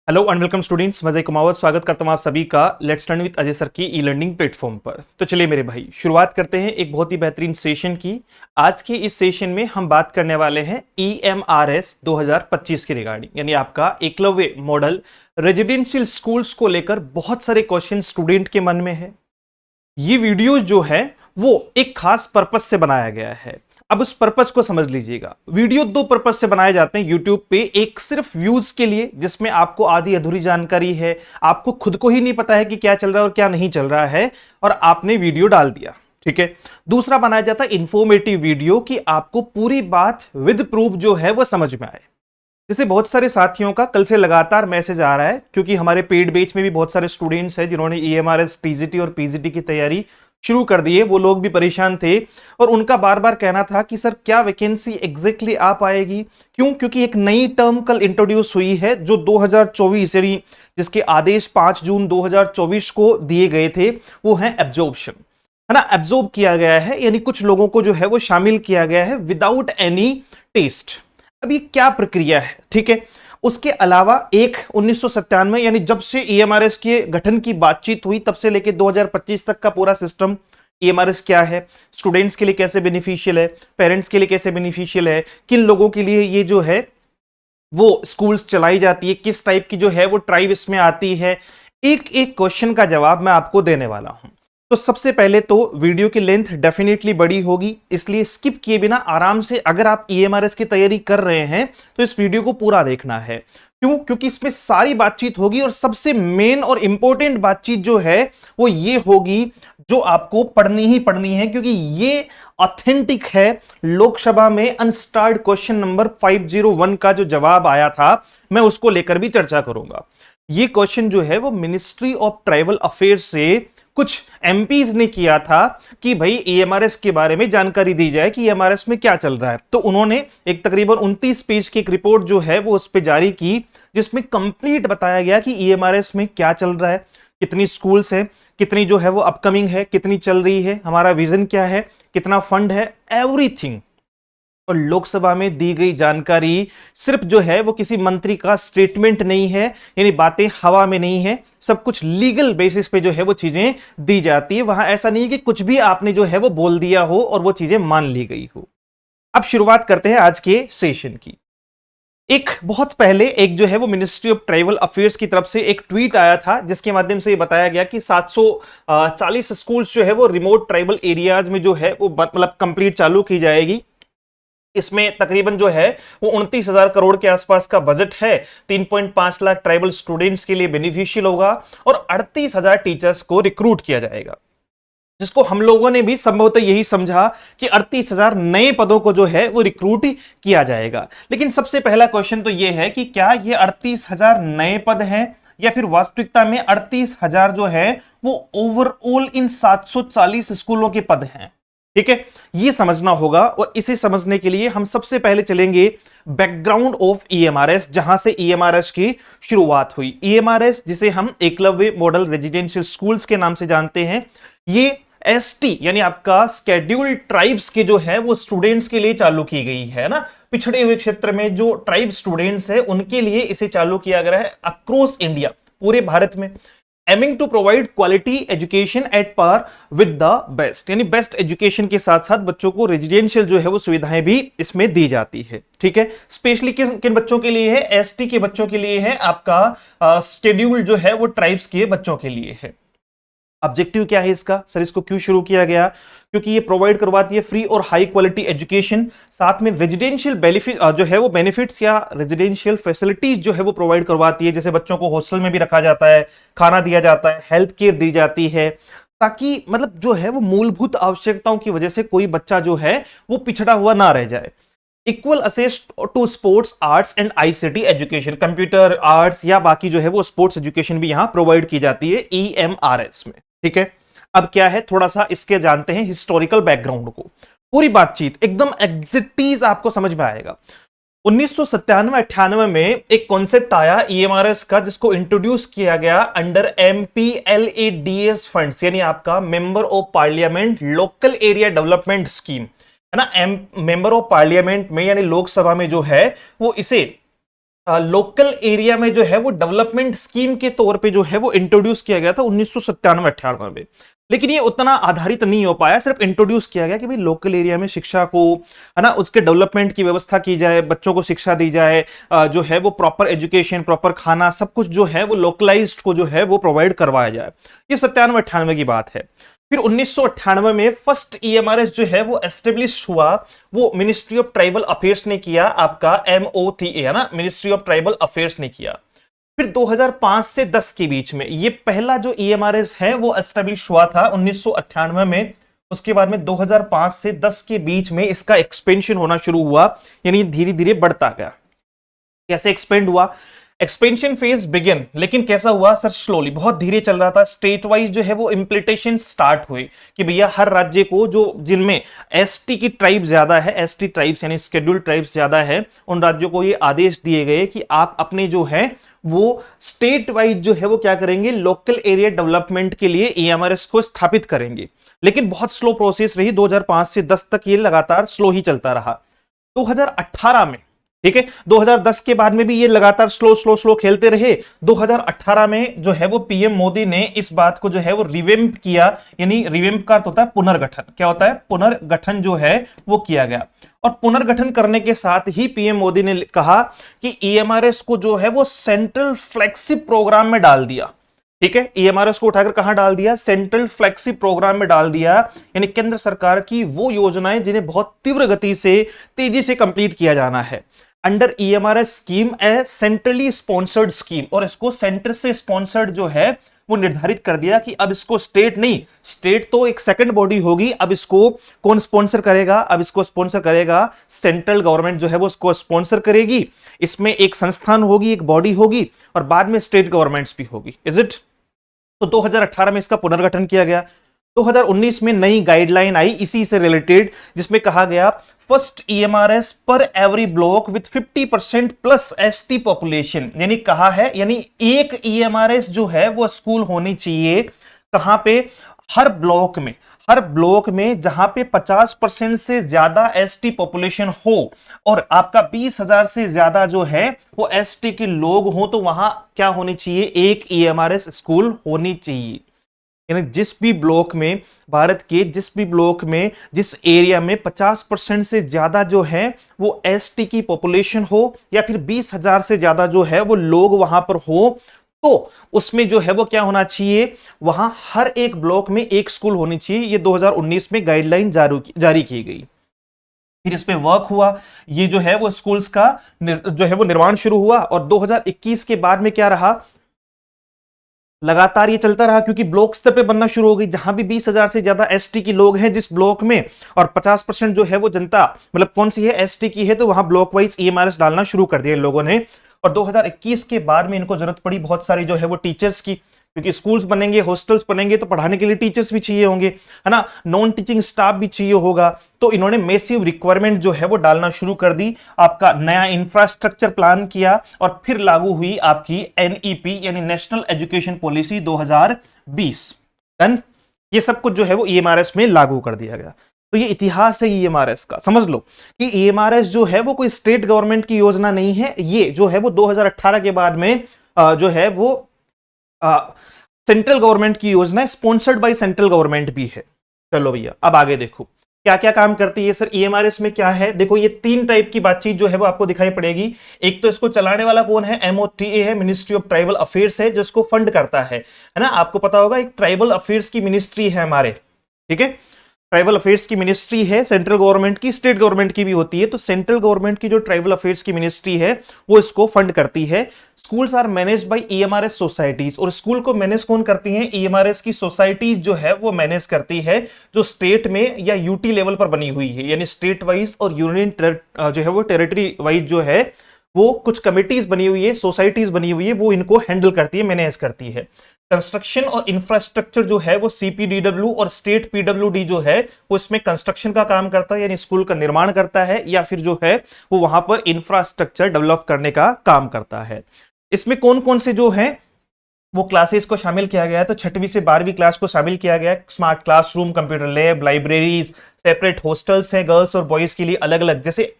Hello and welcome students, मजे कुमावत स्वागत करता हूं आप सभी का let's learn with Ajay sir की ई लर्निंग प्लेटफॉर्म पर। तो चलिए मेरे भाई, शुरुआत करते हैं एक बहुत ही बेहतरीन सेशन की। आज के इस सेशन में हम बात करने वाले हैं EMRS 2025 के रिगार्डिंग, यानी आपका एकलव्य मॉडल रेजिडेंशियल स्कूल्स को लेकर बहुत सारे क्वेश्चन स्टूडेंट के मन में है। ये वीडियो जो है वो एक खास पर्पस से बनाया गया है। अब उस पर्पस को समझ लीजिएगा। वीडियो दो पर्पस से बनाए जाते हैं यूट्यूब पे, एक सिर्फ व्यूज के लिए जिसमें आपको आधी अधूरी जानकारी है, आपको खुद को ही नहीं पता है कि क्या चल रहा है और क्या नहीं चल रहा है, और आपने वीडियो डाल दिया, ठीक है। दूसरा बनाया जाता है इंफॉर्मेटिव वीडियो कि आपको पूरी बात विद प्रूफ जो है वो समझ में आए। जैसे बहुत सारे साथियों का कल से लगातार मैसेज आ रहा है, क्योंकि हमारे पेड बैच में भी बहुत सारे स्टूडेंट्स हैं जिन्होंने EMRS TGT और PGT की तैयारी शुरू कर दी है। वो लोग भी परेशान थे और उनका बार बार कहना था कि सर क्या वैकेंसी एग्जैक्टली आ पाएगी। क्यों? क्योंकि एक नई टर्म कल इंट्रोड्यूस हुई है जो 2024 यानी जिसके आदेश 5 जून 2024 को दिए गए थे, वो है एब्जॉर्प्शन, है ना। एब्जॉर्ब किया गया है, यानी कुछ लोगों को जो है वो शामिल किया गया है विदाउट एनी टेस्ट। अब ये क्या प्रक्रिया है, ठीक है। उसके अलावा एक 1997 यानी जब से EMRS के गठन की बातचीत हुई तब से लेकर 2025 तक का पूरा सिस्टम, EMRS क्या है, स्टूडेंट्स के लिए कैसे बेनिफिशियल है, पेरेंट्स के लिए कैसे बेनिफिशियल है, किन लोगों के लिए ये जो है वो स्कूल्स चलाई जाती है, किस टाइप की जो है वो ट्राइब इसमें आती है, एक एक क्वेश्चन का जवाब मैं आपको देने वाला हूं। तो सबसे पहले तो वीडियो की लेंथ डेफिनेटली बड़ी होगी, इसलिए स्किप किए बिना आराम से अगर आप EMRS की तैयारी कर रहे हैं तो इस वीडियो को पूरा देखना है। क्यों? क्योंकि इसमें सारी बातचीत होगी और सबसे मेन और इंपॉर्टेंट बातचीत जो है वो ये होगी जो आपको पढ़नी ही पढ़नी है, क्योंकि ये ऑथेंटिक है। लोकसभा में अनस्टार्ड क्वेश्चन नंबर 501 का जो जवाब आया था, मैं उसको लेकर भी चर्चा करूंगा। ये क्वेश्चन जो है वो मिनिस्ट्री ऑफ ट्राइबल अफेयर्स से कुछ MPs ने किया था कि भाई EMRS के बारे में जानकारी दी जाए कि EMRS में क्या चल रहा है। तो उन्होंने एक तकरीबन 29 पेज की एक रिपोर्ट जो है वो उस पर जारी की, जिसमें कंप्लीट बताया गया कि EMRS में क्या चल रहा है, कितनी स्कूल्स हैं, कितनी जो है वो अपकमिंग है, कितनी चल रही है, हमारा विजन क्या है, कितना फंड है, एवरीथिंग। और लोकसभा में दी गई जानकारी सिर्फ जो है वो किसी मंत्री का स्टेटमेंट नहीं है, यानी बातें हवा में नहीं है, सब कुछ लीगल बेसिस पे जो है वो चीजें दी जाती है। वहां ऐसा नहीं है कि कुछ भी आपने जो है वो बोल दिया हो और वो चीजें मान ली गई हो। अब शुरुआत करते हैं आज के सेशन की। एक बहुत पहले एक जो है वो मिनिस्ट्री ऑफ ट्राइबल अफेयर्स की तरफ से एक ट्वीट आया था, जिसके माध्यम से ये बताया गया कि 740 स्कूल्स जो है वो रिमोट ट्राइबल एरियाज में जो है वो मतलब कंप्लीट चालू की जाएगी। इसमें तकरीबन जो है वो 29,000 करोड़ के आसपास का बजट है। 3.5 लाख ट्राइबल स्टूडेंट्स के लिए बेनिफिशियल होगा और 38,000 टीचर्स को रिक्रूट किया जाएगा, जिसको हम लोगों ने भी संभवतः यही समझा कि 38,000 नए पदों को जो है वो रिक्रूट किया जाएगा। लेकिन सबसे पहला क्वेश्चन तो ये है कि क्या ये 38,000 नए पद हैं या फिर वास्तविकता में 38,000 जो है वो ओवरऑल इन 740 स्कूलों के पद हैं, ठीक है। ये समझना होगा और इसे समझने के लिए हम सबसे पहले चलेंगे बैकग्राउंड ऑफ EMRS, जहां से EMRS की शुरुआत हुई। EMRS जिसे हम एकलव्य मॉडल रेजिडेंशियल स्कूल्स के नाम से जानते हैं, ये ST यानी आपका स्केड्यूल्ड ट्राइब्स के जो है वो स्टूडेंट्स के लिए चालू की गई है ना। पिछड़े हुए क्षेत्र में जो ट्राइब स्टूडेंट्स है उनके लिए इसे चालू किया गया है अक्रॉस इंडिया, पूरे भारत में, aiming to provide quality education at par with the best, यानी बेस्ट एजुकेशन के साथ साथ बच्चों को रेजिडेंशियल जो है वो सुविधाएं भी इसमें दी जाती है, ठीक है। स्पेशली किन किन बच्चों के लिए है? ST के बच्चों के लिए है, आपका शेड्यूल जो है वो ट्राइब्स के बच्चों के लिए है। ऑब्जेक्टिव क्या है इसका? सर इसको क्यों शुरू किया गया? क्योंकि ये प्रोवाइड करवाती है फ्री और हाई क्वालिटी एजुकेशन, साथ में रेजिडेंशियल बेनिफिट जो है वो बेनिफिट्स या रेजिडेंशियल फैसिलिटीज जो है वो प्रोवाइड करवाती है। जैसे बच्चों को हॉस्टल में भी रखा जाता है, खाना दिया जाता है, हेल्थ केयर दी जाती है, ताकि मतलब जो है वो मूलभूत आवश्यकताओं की वजह से कोई बच्चा जो है वो पिछड़ा हुआ ना रह जाए। Equal access to sports, arts and ICT education, computer arts या बाकी जो है वो स्पोर्ट्स एजुकेशन भी यहां प्रोवाइड की जाती है EMRS में, ठीक है। अब क्या है, थोड़ा सा इसके जानते हैं हिस्टोरिकल बैकग्राउंड को। पूरी बातचीत एकदम एग्जैक्टीज आपको समझ में आएगा। 1997-98 में एक कॉन्सेप्ट आया EMRS का, जिसको इंट्रोड्यूस किया गया अंडर MPLADS फंड्स, यानी आपका member of parliament local area development scheme, है ना। मेंबर ऑफ पार्लियामेंट में यानी लोकसभा में जो है वो इसे लोकल एरिया में जो है वो डेवलपमेंट स्कीम के तौर पे जो है वो इंट्रोड्यूस किया गया था 1997-98 में। लेकिन ये उतना आधारित नहीं हो पाया, सिर्फ इंट्रोड्यूस किया गया कि भाई लोकल एरिया में शिक्षा को, है ना, उसके डेवलपमेंट की व्यवस्था की जाए, बच्चों को शिक्षा दी जाए, जो है वो प्रॉपर एजुकेशन, प्रॉपर खाना, सब कुछ जो है वो लोकलाइज्ड को जो है वो प्रोवाइड करवाया जाए। ये 97-98 की बात है। फिर 1998 में फर्स्ट ईएमआरएस जो है वो एस्टेब्लिश हुआ, वो मिनिस्ट्री ऑफ ट्राइबल अफेयर्स ने किया, आपका MOTA, है ना, मिनिस्ट्री ऑफ ट्राइबल अफेयर्स ने किया। फिर 2005 से 10 के बीच में ये पहला जो ईएमआरएस है वो एस्टेब्लिश हुआ था 1998 में। उसके बाद में 2005 से 10 के बीच में इसका एक्सपेंशन होना शुरू हुआ, यानी धीरे धीरे बढ़ता गया। कैसे एक्सपेंड हुआ? एक्सपेंशन फेज बिगिन, लेकिन कैसा हुआ सर? स्लोली, बहुत धीरे चल रहा था। स्टेट वाइज जो है वो इंप्लीमेंटेशन स्टार्ट हुए कि भैया हर राज्य को, जो जिनमें एसटी की ट्राइब ज्यादा है, एसटी ट्राइब्स यानी शेड्यूल्ड ट्राइब्स ज्यादा है, उन राज्यों को ये आदेश दिए गए कि आप अपने जो है वो स्टेट वाइज जो है वो क्या करेंगे, लोकल एरिया डेवलपमेंट के लिए ईएमआरएस को स्थापित करेंगे। लेकिन बहुत स्लो प्रोसेस रही, 2005 से 10 तक ये लगातार स्लो ही चलता रहा। 2018 में, ठीक है, 2010 के बाद में भी ये लगातार स्लो स्लो स्लो खेलते रहे। 2018 में जो है वो पीएम मोदी ने इस बात को जो है वो रिवेम्प किया, यानी रिवेम्प का अर्थ होता है पुनर्गठन। क्या होता है? पुनर्गठन जो है वो किया गया। और पुनर्गठन करने के साथ ही पीएम मोदी ने कहा कि ईएमआरएस को जो है वो सेंट्रल फ्लैगशिप प्रोग्राम में डाल दिया। ठीक है, ईएमआरएस को उठाकर कहां डाल दिया? सेंट्रल फ्लैगशिप प्रोग्राम में डाल दिया, यानी केंद्र सरकार की वो योजनाएं जिन्हें बहुत तीव्र गति से, तेजी से कंप्लीट किया जाना है। अंडर ईएमआरएस स्कीम, ए सेंट्रली स्पॉन्सर्ड स्कीम, और इसको सेंटर से स्पॉन्सर्ड जो है वो निर्धारित कर दिया कि अब इसको स्टेट नहीं, स्टेट तो एक सेकंड बॉडी होगी, अब इसको कौन स्पॉन्सर करेगा? अब इसको स्पॉन्सर करेगा सेंट्रल गवर्नमेंट जो है वो उसको स्पॉन्सर करेगी। इसमें एक संस्थान होगी, एक बॉडी होगी, और बाद में स्टेट गवर्नमेंट्स भी होगी। Is it? तो 2018 में इसका पुनर्गठन किया गया। 2019 में नई गाइडलाइन आई इसी से रिलेटेड, जिसमें कहा गया फर्स्ट ईएमआरएस पर every block with 50% plus ST population, यानी कहा है, यानी एक ईएमआरएस जो है वो स्कूल होनी चाहिए। कहां पे? हर ब्लॉक में, हर ब्लॉक में जहां पे 50% से ज्यादा एसटी पॉपुलेशन हो और आपका 20,000 से ज्यादा जो है वो एसटी के लोग हो, तो वहां क्या होनी चाहिए? एक ईएमआरएस स्कूल होनी चाहिए। यानी जिस भी ब्लॉक में, भारत के जिस भी ब्लॉक में, जिस एरिया में 50% से ज्यादा जो है वो एसटी की पॉपुलेशन हो, या फिर 20,000 से ज्यादा जो है वो लोग वहां पर हो, तो उसमें जो है वो क्या होना चाहिए? वहां हर एक ब्लॉक में एक स्कूल होनी चाहिए। ये 2019 में गाइडलाइन जारी की गई। फिर इस पे वर्क हुआ, ये जो है वो स्कूल्स का जो है वो निर्माण शुरू हुआ। और 2021 के बाद में क्या रहा? लगातार ये चलता रहा, क्योंकि ब्लॉक स्तर पे बनना शुरू हो गई। जहां भी 20,000 से ज्यादा एसटी की लोग हैं जिस ब्लॉक में, और 50% जो है वो जनता, मतलब कौन सी है? एसटी की है, तो वहां ब्लॉक वाइज ईएमआरएस डालना शुरू कर दिया इन लोगों ने। और 2021 के बाद में इनको जरूरत पड़ी बहुत सारी जो है वो टीचर्स की, क्योंकि स्कूल्स बनेंगे, हॉस्टल्स बनेंगे, तो पढ़ाने के लिए टीचर्स भी चाहिए होंगे, है ना, नॉन टीचिंग स्टाफ भी चाहिए होगा। तो इन्होंने मैसिव रिक्वायरमेंट जो है वो डालना शुरू कर दी। आपका नया इंफ्रास्ट्रक्चर प्लान किया, और फिर लागू हुई आपकी एनईपी, यानी नेशनल एजुकेशन पॉलिसी 2020। डन। ये सब कुछ जो है वो ईएमआरएस में लागू कर दिया गया। तो ये इतिहास है ईएमआरएस का। समझ लो कि ईएमआरएस जो है वो कोई स्टेट गवर्नमेंट की योजना नहीं है। ये जो है वो 2018 के बाद में जो है वो सेंट्रल गवर्नमेंट की योजना है, स्पॉन्सर्ड बाय सेंट्रल गवर्नमेंट भी है। चलो भैया, अब आगे देखो क्या क्या काम करती है सर ईएमआरएस में। क्या है? देखो, ये 3 टाइप की बातचीत जो है वो आपको दिखाई पड़ेगी। एक तो इसको चलाने वाला कौन है? MOTA है, मिनिस्ट्री ऑफ ट्राइबल अफेयर्स है, जिसको फंड करता है ना। आपको पता होगा एक ट्राइबल अफेयर्स की मिनिस्ट्री है हमारे, ठीक है, ट्राइबल अफेयर्स की मिनिस्ट्री है, सेंट्रल गवर्नमेंट की, स्टेट गवर्नमेंट की भी होती है। तो सेंट्रल गवर्नमेंट की जो ट्राइबल अफेयर्स की मिनिस्ट्री है वो इसको फंड करती है। Schools are managed by EMRS societies, और स्कूल को मैनेज कौन करती हैं? ईएमआरएस की सोसाइटीज जो है वो मैनेज करती है, जो स्टेट में या यूटी लेवल पर बनी हुई है, यानी स्टेट वाइज और यूनियन जो है वो टेरिटरी वाइज जो है वो कुछ कमिटीज बनी हुई है, सोसाइटीज बनी हुई है, वो इनको हैंडल करती है, मैनेज करती है। कंस्ट्रक्शन और इंफ्रास्ट्रक्चर जो है वो सीपीडब्ल्यू और स्टेट पीडब्ल्यूडी जो है वो इसमें कंस्ट्रक्शन का काम करता है, यानी स्कूल का निर्माण करता है, या फिर जो है वो वहां पर इंफ्रास्ट्रक्चर डेवलप करने का काम करता है। इसमें कौन कौन से जो है वो क्लासेस को शामिल किया गया है? तो 6वीं से 12वीं क्लास को शामिल किया गया है। Smart classroom, computer lab, libraries, separate hostels हैं गर्ल्स और बॉयज के लिए अलग अलग। जैसे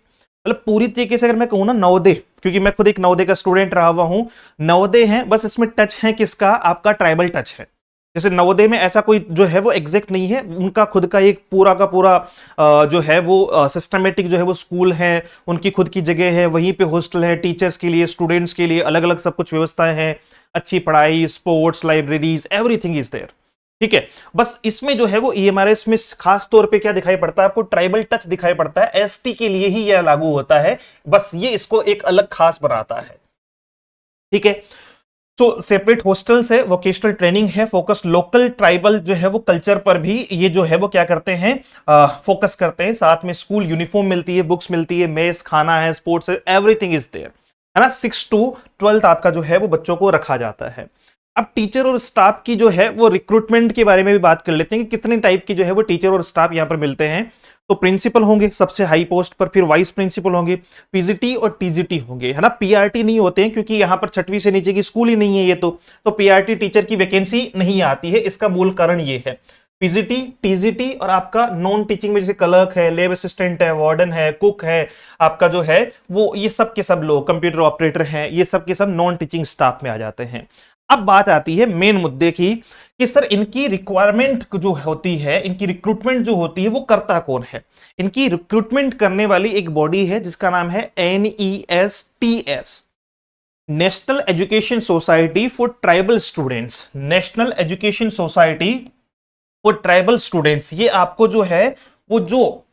मतलब पूरी तरीके से अगर मैं कहूँ ना, नवोदय क्योंकि मैं खुद एक नवोदय का स्टूडेंट रहा हुआ हूं। नवोदय है बस इसमें टच है किसका, आपका ट्राइबल टच है। जैसे नवोदय में ऐसा कोई जो है वो एग्जैक्ट नहीं है, उनका खुद का एक पूरा का पूरा जो है वो सिस्टमेटिक जो है वो स्कूल है, उनकी खुद की जगह है, वहीं पे हॉस्टल है, टीचर्स के लिए स्टूडेंट्स के लिए अलग अलग सब कुछ व्यवस्थाएं हैं, अच्छी पढ़ाई, sports, libraries, everything is there. ठीक है, बस इसमें जो है वो ईएमआरएस में खास तौर पे क्या दिखाई पड़ता है आपको, ट्राइबल टच दिखाई पड़ता है। एसटी के लिए ही यह लागू होता है, बस ये इसको एक अलग खास बनाता है। ठीक है, तो सेपरेट हॉस्टल्स है, वोकेशनल ट्रेनिंग है, फोकस लोकल ट्राइबल जो है वो कल्चर पर भी ये जो है वो क्या करते हैं, फोकस करते हैं। साथ में स्कूल यूनिफॉर्म मिलती है, बुक्स मिलती है, मेस, खाना है, स्पोर्ट्स है, एवरीथिंग इज देयर, है ना। 6 to 12 आपका जो है वो बच्चों को रखा जाता है। अब टीचर और स्टाफ की जो है वो रिक्रूटमेंट के बारे में भी बात कर लेते हैं कि कितने टाइप की जो है वो टीचर और स्टाफ यहां पर मिलते हैं। तो प्रिंसिपल होंगे सबसे हाई पोस्ट पर, फिर वाइस प्रिंसिपल होंगे, पीजीटी और टीजीटी होंगे, है ना। पीआरटी नहीं होते हैं क्योंकि यहां पर 6वीं से नीचे की स्कूल ही नहीं है ये तो पीआरटी टीचर की वैकेंसी नहीं आती है। इसका मूल कारण ये है, पीजीटी, टीजीटी और आपका नॉन टीचिंग में जैसे क्लर्क है, लैब असिस्टेंट है, वार्डन है, कुक है, आपका जो है वो ये सब के सब लोग, कंप्यूटर ऑपरेटर हैं, ये सब के सब नॉन टीचिंग स्टाफ में आ जाते हैं। अब बात आती है मेन मुद्दे की कि सर इनकी रिक्वायरमेंट जो होती है, इनकी रिक्रूटमेंट जो होती है वो करता कौन है। इनकी रिक्रूटमेंट करने वाली एक बॉडी है जिसका नाम है NESTS, national Education Society for Tribal students. National Education Society for Tribal students, ये आपको जो है वो जो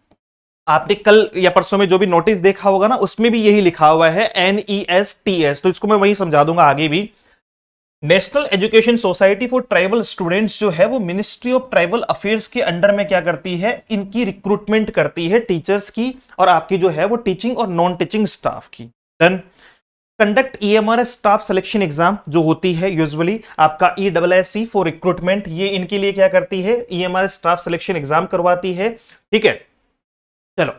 आपने कल या परसों में जो भी नोटिस देखा होगा ना, उसमें भी यही लिखा हुआ है NESTS, तो इसको मैं वही समझा दूंगा आगे भी। National Education Society for Tribal students जो है वो मिनिस्ट्री ऑफ ट्राइबल अफेयर्स के अंडर में क्या करती है, इनकी रिक्रूटमेंट करती है, टीचर्स की और आपकी जो है वो टीचिंग और नॉन टीचिंग स्टाफ की। Done. Conduct EMRS staff selection exam जो होती है यूजुअली आपका ESSC फॉर रिक्रूटमेंट, ये इनके लिए क्या करती है, ईएमआरएस स्टाफ सिलेक्शन एग्जाम करवाती है। ठीक है, चलो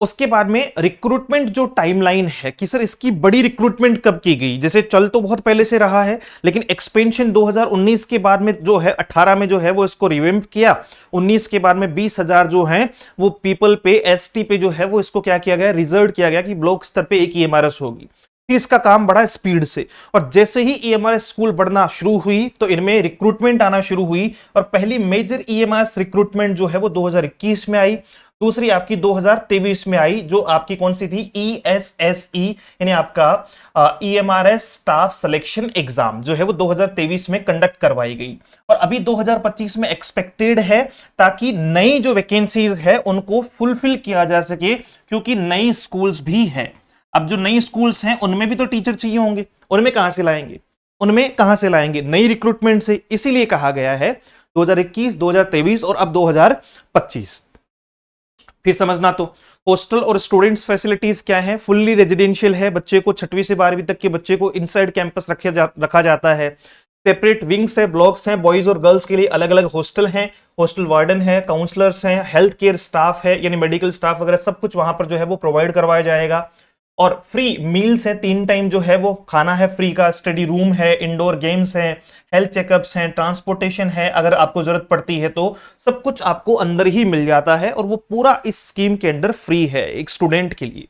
उसके बाद में रिक्रूटमेंट जो टाइमलाइन है कि सर इसकी बड़ी रिक्रूटमेंट कब की गई, जैसे चल तो बहुत पहले से रहा है लेकिन एक्सपेंशन 2019 के बाद में जो है 18 में जो है वो इसको रिवेम्प किया, 19 के बाद में 20,000 जो है वो पीपल पे, एसटी पे जो है वो इसको क्या किया गया, रिजर्व किया गया कि ब्लॉक स्तर पे एक ईएमआरएस होगी। फिर इसका काम बढ़ा स्पीड से और जैसे ही ईएमआरएस स्कूल बढ़ना शुरू हुई तो इनमें रिक्रूटमेंट आना शुरू हुई और पहली मेजर ईएमआरएस रिक्रूटमेंट जो है वो 2021 में आई, दूसरी आपकी 2023 में आई जो आपकी कौन सी थी, ESSE यानी आपका EMRS स्टाफ सिलेक्शन एग्जाम जो है वो 2023 में कंडक्ट करवाई गई और अभी 2025 में एक्सपेक्टेड है ताकि नई जो वैकेंसीज है उनको फुलफिल किया जा सके, क्योंकि नई स्कूल्स भी हैं। अब जो नई स्कूल्स हैं उनमें भी तो टीचर चाहिए होंगे, उनमें कहां से लाएंगे, उनमें कहां से लाएंगे, नई रिक्रूटमेंट से। इसीलिए कहा गया है 2021, 2023 और अब 2025। फिर समझना तो हॉस्टल और स्टूडेंट्स फैसिलिटीज क्या है, फुल्ली रेजिडेंशियल है, बच्चे को 6वीं से 12वीं तक के बच्चे को इनसाइड कैंपस रखा जाता है। सेपरेट विंग्स है, ब्लॉक्स हैं, बॉयज और गर्ल्स के लिए अलग अलग हॉस्टल हैं, हॉस्टल वार्डन है, काउंसलर्स हैं, हेल्थ केयर स्टाफ है यानी मेडिकल स्टाफ वगैरह सब कुछ वहां पर जो है वो प्रोवाइड करवाया जाएगा। और फ्री मील्स है, 3 टाइम जो है वो खाना है फ्री का, स्टडी रूम है, इंडोर गेम्स हैं, हेल्थ चेकअप्स हैं, ट्रांसपोर्टेशन है अगर आपको जरूरत पड़ती है तो सब कुछ आपको अंदर ही मिल जाता है और वो पूरा इस स्कीम के अंदर फ्री है एक स्टूडेंट के लिए,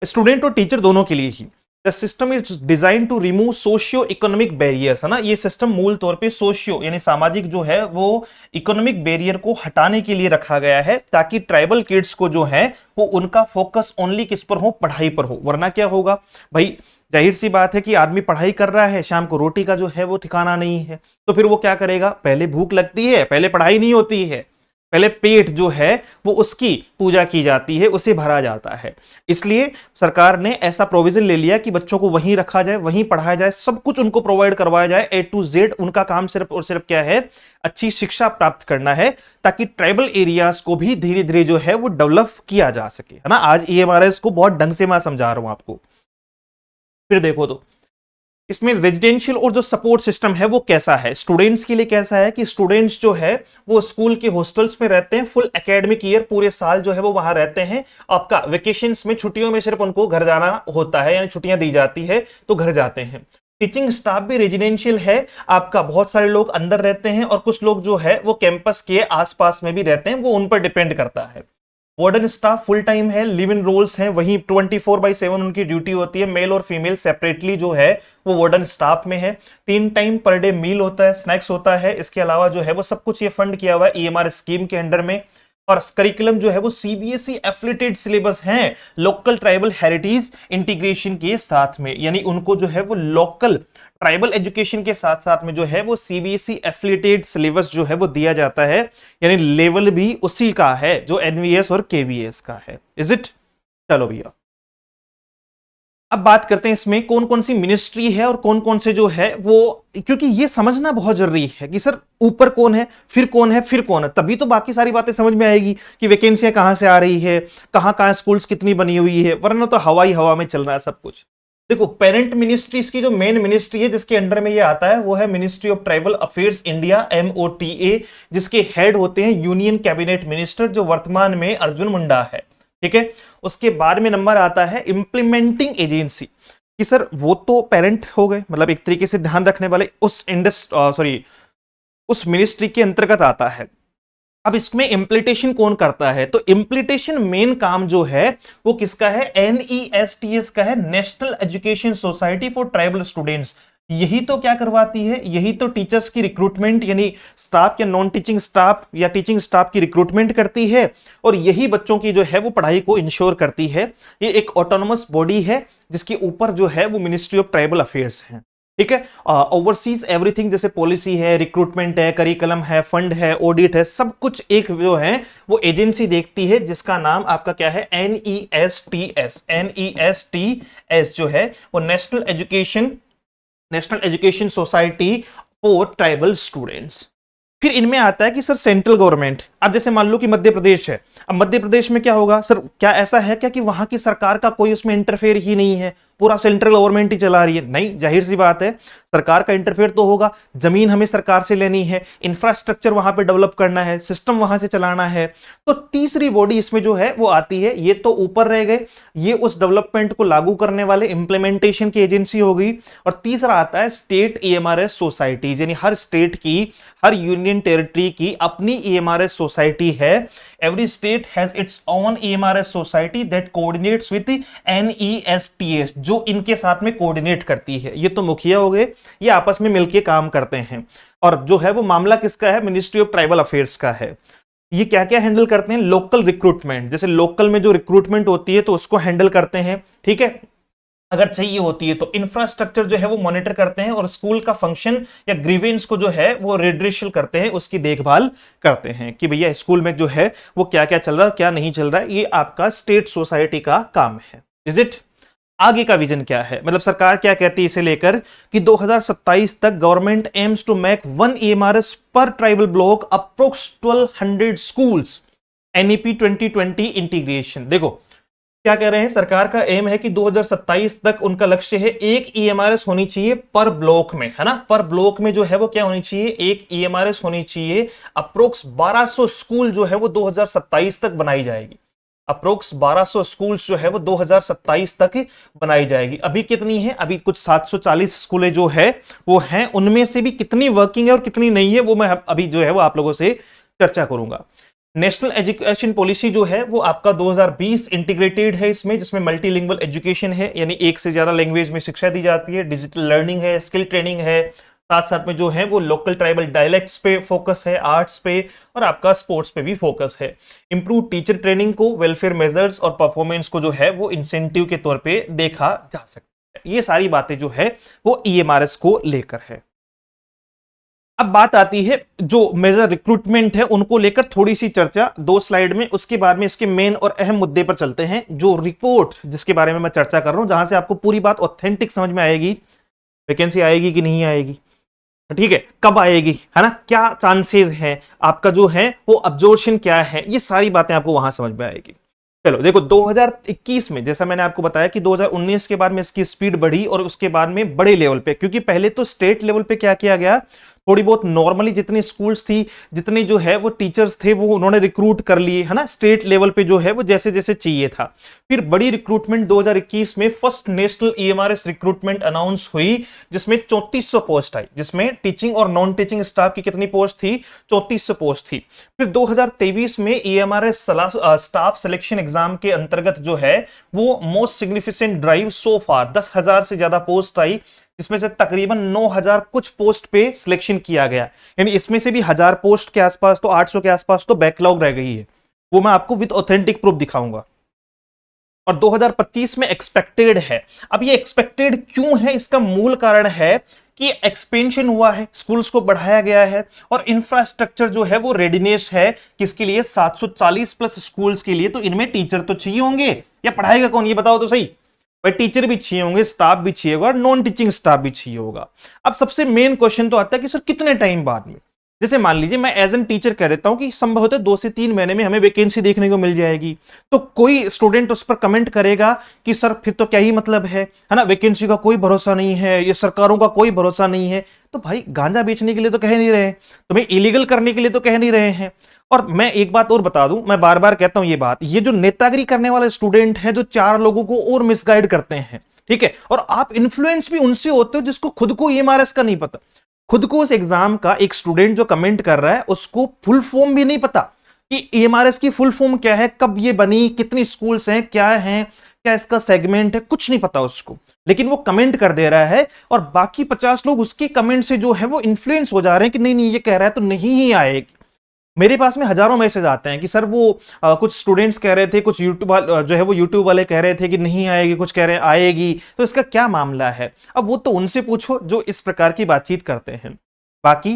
स्टूडेंट और टीचर दोनों के लिए ही। The system is design to remove socio economic barriers, है ना। ये सिस्टम मूल तौर पे सोशियो यानी सामाजिक जो है वो इकोनॉमिक बैरियर को हटाने के लिए रखा गया है ताकि ट्राइबल किड्स को जो है वो उनका फोकस ओनली किस पर हो, पढ़ाई पर हो। वरना क्या होगा भाई, जाहिर सी बात है कि आदमी पढ़ाई कर रहा है, शाम को रोटी का जो है वो ठिकाना नहीं है तो फिर वो क्या करेगा, पहले भूख लगती है, पहले पढ़ाई नहीं होती है, पहले पेट जो है वो उसकी पूजा की जाती है, उसे भरा जाता है। इसलिए सरकार ने ऐसा प्रोविजन ले लिया कि बच्चों को वहीं रखा जाए, वहीं पढ़ाया जाए, सब कुछ उनको प्रोवाइड करवाया जाए A to Z। उनका काम सिर्फ और सिर्फ क्या है, अच्छी शिक्षा प्राप्त करना है ताकि ट्राइबल एरियाज को भी धीरे धीरे जो है वो डेवलप किया जा सके, है ना। आज EMRS को बहुत ढंग से मैं समझा रहा हूं आपको। फिर देखो तो इसमें रेजिडेंशियल और जो सपोर्ट सिस्टम है वो कैसा है, स्टूडेंट्स के लिए कैसा है कि स्टूडेंट्स जो है वो स्कूल के हॉस्टल्स में रहते हैं, फुल एकेडमिक ईयर पूरे साल जो है वो वहां रहते हैं। आपका वेकेशंस में, छुट्टियों में सिर्फ उनको घर जाना होता है यानी छुट्टियां दी जाती है तो घर जाते हैं। टीचिंग स्टाफ भी रेजिडेंशियल है, आपका बहुत सारे लोग अंदर रहते हैं और कुछ लोग जो है वो कैंपस के आसपास में भी रहते हैं, वो उन पर डिपेंड करता है। वार्डन स्टाफ फुल टाइम है, लिव इन रोल्स हैं, वहीं 24/7 उनकी ड्यूटी होती है। मेल और फीमेल सेपरेटली जो है वो वार्डन स्टाफ में है। 3 टाइम पर डे मील होता है, स्नैक्स होता है। इसके अलावा जो है वो सब कुछ ये फंड किया हुआ है ईएमआर स्कीम के अंडर में। और करिकुलम जो है वो सीबीएसई एफिलिएटेड सिलेबस है लोकल ट्राइबल हेरिटेज इंटीग्रेशन के साथ में, यानी उनको जो है वो लोकल ट्राइबल एजुकेशन के साथ साथ में जो है वो सीबीएसई एफिलिएटेड सिलेबस जो है वो दिया जाता है, यानी लेवल भी उसी का है जो एनवीएस और केवीएस का है। Is it? चलो भैया, अब बात करते हैं इसमें कौन कौन सी मिनिस्ट्री है और कौन कौन से जो है वो, क्योंकि ये समझना बहुत जरूरी है कि सर ऊपर कौन है, फिर कौन है, फिर कौन है, तभी तो बाकी सारी बातें समझ में आएगी कि वैकेंसियां कहां से आ रही है, कहां कहां स्कूल्स कितनी बनी हुई है, वरना तो हवाई हवा में चल रहा है सब कुछ। देखो, पेरेंट मिनिस्ट्रीज की जो मेन मिनिस्ट्री है जिसके अंडर में ये आता है वो है ministry of tribal affairs India, MOTA, जिसके हेड होते हैं यूनियन कैबिनेट मिनिस्टर, जो वर्तमान में अर्जुन मुंडा है। ठीक है, उसके बाद में नंबर आता है इंप्लीमेंटिंग एजेंसी, कि सर वो तो पेरेंट हो गए, मतलब एक तरीके से ध्यान रखने वाले, उस मिनिस्ट्री के अंतर्गत आता है। अब इसमें इम्प्लीटेशन कौन करता है? तो इम्प्लीटेशन मेन काम जो है वो किसका है? NESTS का है, national Education Society for Tribal students. यही तो क्या करवाती है, यही तो टीचर्स की रिक्रूटमेंट, यानी स्टाफ या नॉन टीचिंग स्टाफ या टीचिंग स्टाफ की रिक्रूटमेंट करती है, और यही बच्चों की जो है वो पढ़ाई को इंश्योर करती है। ये एक ऑटोनोमस बॉडी है जिसके ऊपर जो है वो मिनिस्ट्री ऑफ ट्राइबल अफेयर्स है। ठीक है, ओवरसीज एवरीथिंग, जैसे पॉलिसी है, रिक्रूटमेंट है, करिकुलम है, फंड है, ऑडिट है, सब कुछ एक जो है वो एजेंसी देखती है, जिसका नाम आपका क्या है? NESTS। NESTS जो है वो national Education Society for Tribal students. फिर इनमें आता है कि सर सेंट्रल गवर्नमेंट, अब जैसे मान लो कि मध्य प्रदेश है, अब मध्य प्रदेश में क्या होगा सर? क्या ऐसा है क्या कि वहां की सरकार का कोई उसमें इंटरफेयर ही नहीं है, पूरा सेंट्रल गवर्नमेंट ही चला रही है? नहीं, जाहिर सी बात है सरकार का इंटरफेयर तो होगा। जमीन हमें सरकार से लेनी है, इंफ्रास्ट्रक्चर वहां पे डेवलप करना है, सिस्टम वहां से चलाना है। तो तीसरी बॉडी इसमें जो है वो आती है, ये तो ऊपर रह गए, ये उस डेवलपमेंट को लागू करने वाले इंप्लीमेंटेशन की एजेंसी हो गई। और तीसरा आता है स्टेट EMRS सोसाइटीज, यानी हर स्टेट की, हर यूनियन टेरिटरी की अपनी EMRS सोसाइटी है। Every state has its own EMRS society that coordinates with NESTS, जो इनके साथ में कोऑर्डिनेट करती है। ये तो मुखिया हो गए, ये आपस में मिलकर काम करते हैं। और जो है वो मामला किसका है? मिनिस्ट्री ऑफ ट्राइबल अफेयर्स का है। ये क्या क्या हैंडल करते हैं? लोकल रिक्रूटमेंट, जैसे लोकल में जो रिक्रूटमेंट होती है तो उसको हैंडल करते हैं। ठीक है, अगर चाहिए होती है तो इंफ्रास्ट्रक्चर जो है वो मॉनिटर करते हैं, और स्कूल का फंक्शन या ग्रीवेंस को जो है वो रिड्रेशल करते हैं, उसकी देखभाल करते हैं कि भैया स्कूल में जो है वो क्या क्या चल रहा है, क्या नहीं चल रहा है। ये आपका स्टेट सोसाइटी का काम है। Is it? आगे का विजन क्या है, मतलब सरकार क्या कहती है इसे लेकर कि 2027 तक government aims to make 1 EMRS per tribal block approx 1200 schools, NEP 2020 integration. देखो क्या कह रहे हैं, सरकार का एम है कि 2027 तक उनका लक्ष्य है 1 EMRS होनी चाहिए पर ब्लॉक में, है ना? पर ब्लॉक में जो है वो क्या होनी चाहिए? 1 EMRS होनी चाहिए। अप्रोक्स 1200 स्कूल जो है वो 2027 तक बनाई जाएगी। अप्रोक्स 1200 स्कूल्स जो है वो 2027 तक बनाई जाएगी। अभी कितनी है? अभी कुछ 740 स्कूलें जो है वो हैं, उनमें से भी कितनी वर्किंग है और कितनी नहीं है वो मैं अभी जो है वो आप लोगों से चर्चा करूंगा। नेशनल एजुकेशन पॉलिसी जो है वो आपका 2020 इंटीग्रेटेड है इसमें, जिसमें मल्टीलिंगुअल एजुकेशन है, यानी एक से ज्यादा लैंग्वेज में शिक्षा दी जाती है, डिजिटल लर्निंग है, स्किल ट्रेनिंग है, साथ साथ में जो है वो लोकल ट्राइबल डायलेक्ट्स पे फोकस है, आर्ट्स पे, और आपका स्पोर्ट्स पे भी फोकस है। इंप्रूव टीचर ट्रेनिंग को, वेलफेयर मेजर्स और परफॉर्मेंस को जो है वो इंसेंटिव के तौर पे देखा जा सकता है। ये सारी बातें जो है वो EMRS को लेकर है। अब बात आती है जो मेजर रिक्रूटमेंट है उनको लेकर थोड़ी सी चर्चा 2 स्लाइड में, उसके बाद में इसके मेन और अहम मुद्दे पर चलते हैं। जो रिपोर्ट जिसके बारे में मैं चर्चा कर रहा हूं, जहां से आपको पूरी बात ऑथेंटिक समझ में आएगी, वैकेंसी आएगी कि नहीं आएगी, ठीक है, कब आएगी, है ना, क्या चांसेस हैं, आपका जो है वो अब्जॉर्प्शन क्या है, ये सारी बातें आपको वहां समझ में आएगी। चलो देखो 2021 में जैसा मैंने आपको बताया कि 2019 के बाद में इसकी स्पीड बढ़ी, और उसके बाद में बड़े लेवल पे, क्योंकि पहले तो स्टेट लेवल पे क्या किया गया, थोड़ी बहुत नॉर्मली जितनी स्कूल्स थी, जितने जो है वो टीचर्स थे वो उन्होंने रिक्रूट कर लिए, है ना, स्टेट लेवल पे जो है वो जैसे जैसे चाहिए था। फिर बड़ी रिक्रूटमेंट 2021 में first national EMRS recruitment announce हुई, जिसमें 3400 पोस्ट आई, जिसमें टीचिंग और नॉन टीचिंग स्टाफ की कितनी पोस्ट थी, 3400 पोस्ट थी। फिर 2023 में ईएमआरएस स्टाफ सिलेक्शन एग्जाम के अंतर्गत जो है वो मोस्ट सिग्निफिकेंट ड्राइव सो फार 10,000 से ज्यादा पोस्ट आई, जिसमें से तकरीबन 9,000 कुछ पोस्ट पे सिलेक्शन किया गया। यानी इसमें से भी 1000 पोस्ट के आसपास तो 800 के आसपास तो बैकलॉग रह गई है, वो मैं आपको विद ऑथेंटिक प्रूफ दिखाऊंगा। और 2025 में एक्सपेक्टेड है। अब ये एक्सपेक्टेड क्यों है, इसका मूल कारण है कि एक्सपेंशन हुआ है, स्कूल्स को बढ़ाया गया है और इंफ्रास्ट्रक्चर जो है वो रेडीनेस है किसके लिए, 740 प्लस स्कूल्स के लिए। तो इनमें टीचर तो चाहिए होंगे, या पढ़ाएगा कौन, ये बताओ तो सही भाई। टीचर भी चाहिए होंगे, स्टाफ भी चाहिए होगा, नॉन टीचिंग स्टाफ भी चाहिए होगा। अब सबसे मेन क्वेश्चन तो आता है कि सर कितने टाइम बाद में, जैसे मान लीजिए मैं एज एन टीचर कह देता हूं कि संभव होता है 2 से 3 महीने में हमें वैकेंसी देखने को मिल जाएगी, तो कोई स्टूडेंट उस पर कमेंट करेगा कि सर फिर तो क्या ही मतलब है ना, वैकेंसी का कोई भरोसा नहीं है, ये सरकारों का कोई भरोसा नहीं है। तो भाई गांजा बेचने के लिए तो कह नहीं रहे हैं, तुम्हें इलीगल करने के लिए तो कह नहीं रहे हैं। और मैं एक बात और बता दूं, मैं बार बार कहता हूं ये बात, ये जो नेतागिरी करने वाले स्टूडेंट हैं जो 4 लोगों को और मिसगाइड करते हैं, ठीक है, और आप इन्फ्लुएंस भी उनसे होते हो जिसको खुद को ईएमआरएस का नहीं पता, खुद को उस एग्जाम का एक स्टूडेंट जो कमेंट कर रहा है उसको फुल फॉर्म भी नहीं पता कि ईएमआरएस की फुल फॉर्म क्या है, कब ये बनी, कितनी स्कूल्स हैं, क्या इसका सेगमेंट है, कुछ नहीं पता उसको, लेकिन वो कमेंट कर दे रहा है और बाकी 50 लोग उसके कमेंट से जो है वो इन्फ्लुएंस हो जा रहे हैं कि नहीं नहीं ये कह रहा है तो नहीं ही आएगी। मेरे पास में हजारों मैसेज आते हैं कि सर वो कुछ स्टूडेंट्स कह रहे थे, कुछ यूट्यूब जो है वो यूट्यूब वाले कह रहे थे कि नहीं आएगी, कुछ कह रहे हैं आएगी, तो इसका क्या मामला है। अब वो तो उनसे पूछो जो इस प्रकार की बातचीत करते हैं। बाकी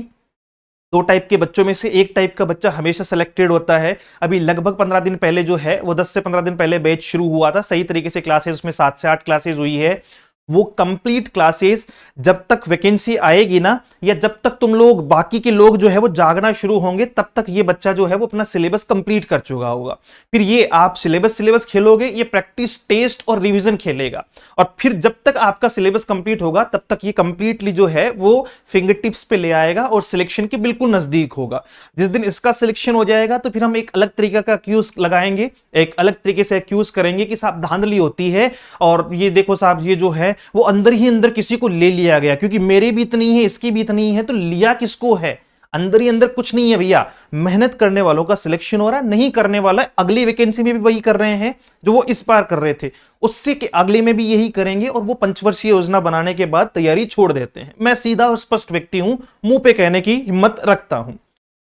2 टाइप के बच्चों में से एक टाइप का बच्चा हमेशा सिलेक्टेड होता है। अभी लगभग 15 दिन पहले जो है वो 10 से 15 दिन पहले बैच शुरू हुआ था, सही तरीके से क्लासेस उसमें 7 से 8 क्लासेस हुई है। वो कंप्लीट क्लासेस जब तक वैकेंसी आएगी ना, या जब तक तुम लोग बाकी के लोग जो है वो जागना शुरू होंगे, तब तक ये बच्चा जो है वो अपना सिलेबस कंप्लीट कर चुका होगा। फिर ये आप सिलेबस खेलोगे, ये प्रैक्टिस टेस्ट और रिवीजन खेलेगा, और फिर जब तक आपका सिलेबस कंप्लीट होगा तब तक ये कंप्लीटली जो है वो फिंगर टिप्स पे ले आएगा और सिलेक्शन के बिल्कुल नजदीक होगा। जिस दिन इसका सिलेक्शन हो जाएगा तो फिर हम एक अलग तरीके का एक्यूज लगाएंगे, एक अलग तरीके से एक्यूज करेंगे कि साहब धांधली होती है, और ये देखो साहब ये जो है वो अंदर ही अंदर किसी को ले लिया गया, क्योंकि मेरी भी इतनी है इसकी भी इतनी है, तो लिया किसको है, अंदर ही अंदर कुछ नहीं है भैया। मेहनत करने वालों का सिलेक्शन हो रहा है, नहीं करने वाला अगली वैकेंसी में भी वही कर रहे हैं जो वो इस बार कर रहे थे, उससे के अगले में भी यही करेंगे, और वो पंचवर्षीय योजना बनाने के बाद तैयारी छोड़ देते हैं। मैं सीधा और स्पष्ट व्यक्ति हूं, मुंह पे कहने की हिम्मत रखता हूं,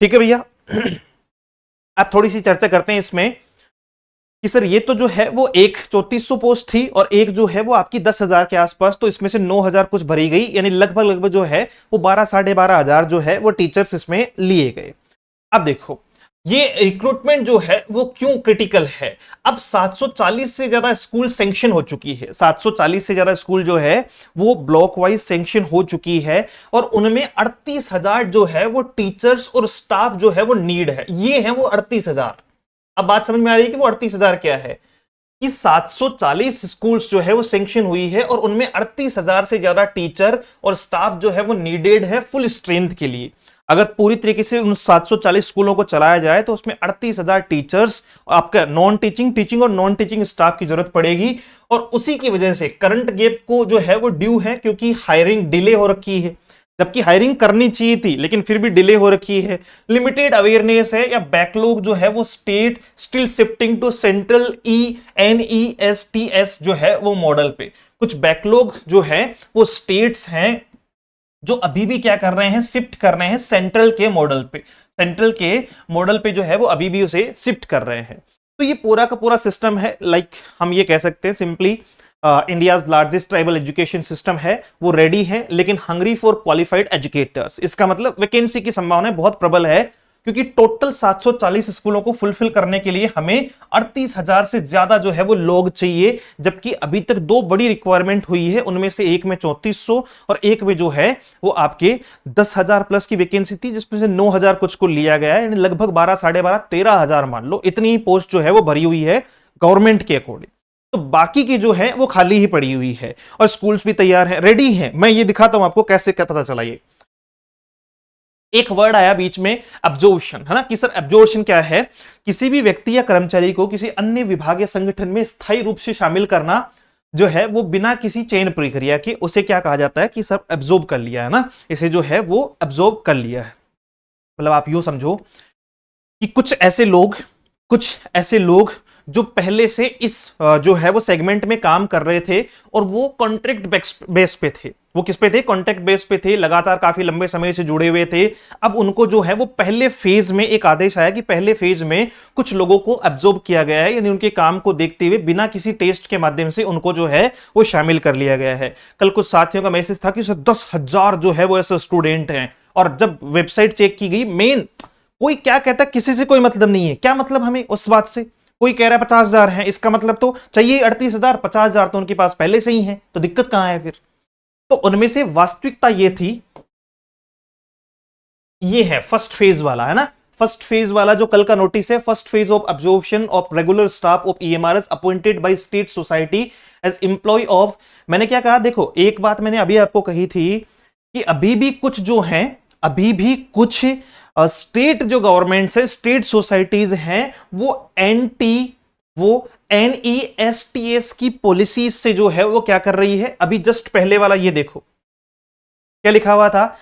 ठीक है भैया। अब थोड़ी सी चर्चा करते हैं इसमें कि सर ये तो जो है वो एक 3400 पोस्ट थी और एक जो है वो आपकी 10,000 के आसपास, तो इसमें से 9,000 कुछ भरी गई, यानी लगभग जो है वो 12-12,500 जो है वो टीचर्स इसमें लिए गए। अब देखो ये रिक्रूटमेंट जो है वो क्यों क्रिटिकल है। अब 740 से ज्यादा स्कूल सैंक्शन हो चुकी है, 740 से ज्यादा स्कूल जो है वो ब्लॉक वाइज सैंक्शन हो चुकी है, और उनमें 38,000 जो है वो टीचर्स और स्टाफ जो है वो नीड है, ये है वो 38,000। अब बात समझ में आ रही है कि वो 38,000 क्या है, कि 740 स्कूल्स जो है वो सैंक्शन हुई है और उनमें 38,000 से ज्यादा टीचर और स्टाफ जो है वो नीडेड है फुल स्ट्रेंथ के लिए। अगर पूरी तरीके से उन 740 स्कूलों को चलाया जाए तो उसमें 38,000 टीचर्स, आपका नॉन टीचिंग, टीचिंग और नॉन टीचिंग स्टाफ की जरूरत पड़ेगी, और उसी की वजह से करंट गैप को जो है वो ड्यू है, क्योंकि हायरिंग डिले हो रखी है, जबकि हायरिंग करनी चाहिए थी लेकिन फिर भी डिले हो रखी है। लिमिटेड अवेयरनेस है, या बैकलॉग जो है वो state still shifting to central ENESTS जो है वो मॉडल पे। कुछ बैकलॉग जो है वो स्टेट्स हैं जो अभी भी क्या कर रहे हैं, शिफ्ट कर रहे हैं सेंट्रल के मॉडल पे, सेंट्रल के मॉडल पे जो है वो अभी भी उसे शिफ्ट कर रहे हैं। तो ये पूरा का पूरा सिस्टम है, लाइक हम ये कह सकते हैं simply India's largest tribal education system है, वो रेडी है लेकिन हंग्री फॉर क्वालिफाइड एजुकेटर्स। इसका मतलब वैकेंसी की संभावना बहुत प्रबल है, क्योंकि टोटल 740 स्कूलों को फुलफिल करने के लिए हमें 38,000 से ज्यादा जो है वो लोग चाहिए, जबकि अभी तक 2 बड़ी रिक्वायरमेंट हुई है, उनमें से एक में 3400 और एक में जो है वो आपके 10,000 प्लस की वैकेंसी थी, जिसमें से 9,000 कुछ को लिया गया है, यानी लगभग 12-12,500-13,000 मान लो इतनी ही पोस्ट जो है वो भरी हुई है गवर्नमेंट के अकॉर्डिंग। तो बाकी की जो है वो खाली ही पड़ी हुई है, और स्कूल्स भी तैयार है, रेडी है। मैं ये दिखाता हूं आपको कैसे क्या पता चला। ये एक वर्ड आया बीच में एब्जॉर्प्शन, है ना, कि सर एब्जॉर्प्शन क्या है? किसी भी व्यक्ति या कर्मचारी को किसी अन्य विभाग या संगठन में स्थायी रूप से शामिल करना जो है वो बिना किसी चयन प्रक्रिया के, उसे क्या कहा जाता है कि सर एब्जॉर्ब कर लिया है ना, इसे जो है वो एब्जॉर्ब कर लिया है। मतलब आप यूं समझो कि कुछ ऐसे लोग जो पहले से इस जो है वो सेगमेंट में काम कर रहे थे और वो कॉन्ट्रैक्ट बेस पे थे। वो किस पे थे? कॉन्ट्रैक्ट बेस पे थे, लगातार काफी लंबे समय से जुड़े हुए थे। अब उनको जो है वो पहले फेज में एक आदेश आया कि पहले फेज में कुछ लोगों को एब्जॉर्ब किया गया है, यानी उनके काम को देखते हुए बिना किसी टेस्ट के माध्यम से उनको जो है वो शामिल कर लिया गया है। कल कुछ साथियों का मैसेज था कि सर 10,000 जो है वो ऐसे स्टूडेंट हैं, और जब वेबसाइट चेक की गई, मेन कोई क्या कहता है, किसी से कोई मतलब नहीं है। क्या मतलब हमें उस बात से? कोई कह रहा है 50,000 है, इसका मतलब तो चाहिए 38,000, 50,000 तो उनके पास पहले से ही है, तो दिक्कत कहां है फिर? तो उनमें से वास्तविकता ये थी, ये है फर्स्ट फेज वाला, है ना, फर्स्ट फेज वाला जो कल का नोटिस है, first phase of absorption of regular staff of EMRS appointed by state society as employ of. मैंने क्या कहा? देखो, एक बात मैंने अभी आपको कही थी कि अभी भी कुछ जो है, अभी भी कुछ स्टेट जो गवर्नमेंट है, स्टेट सोसाइटीज हैं, वो NESTS की पॉलिसीज से जो है वो क्या कर रही है? अभी जस्ट पहले वाला ये देखो क्या लिखा हुआ था,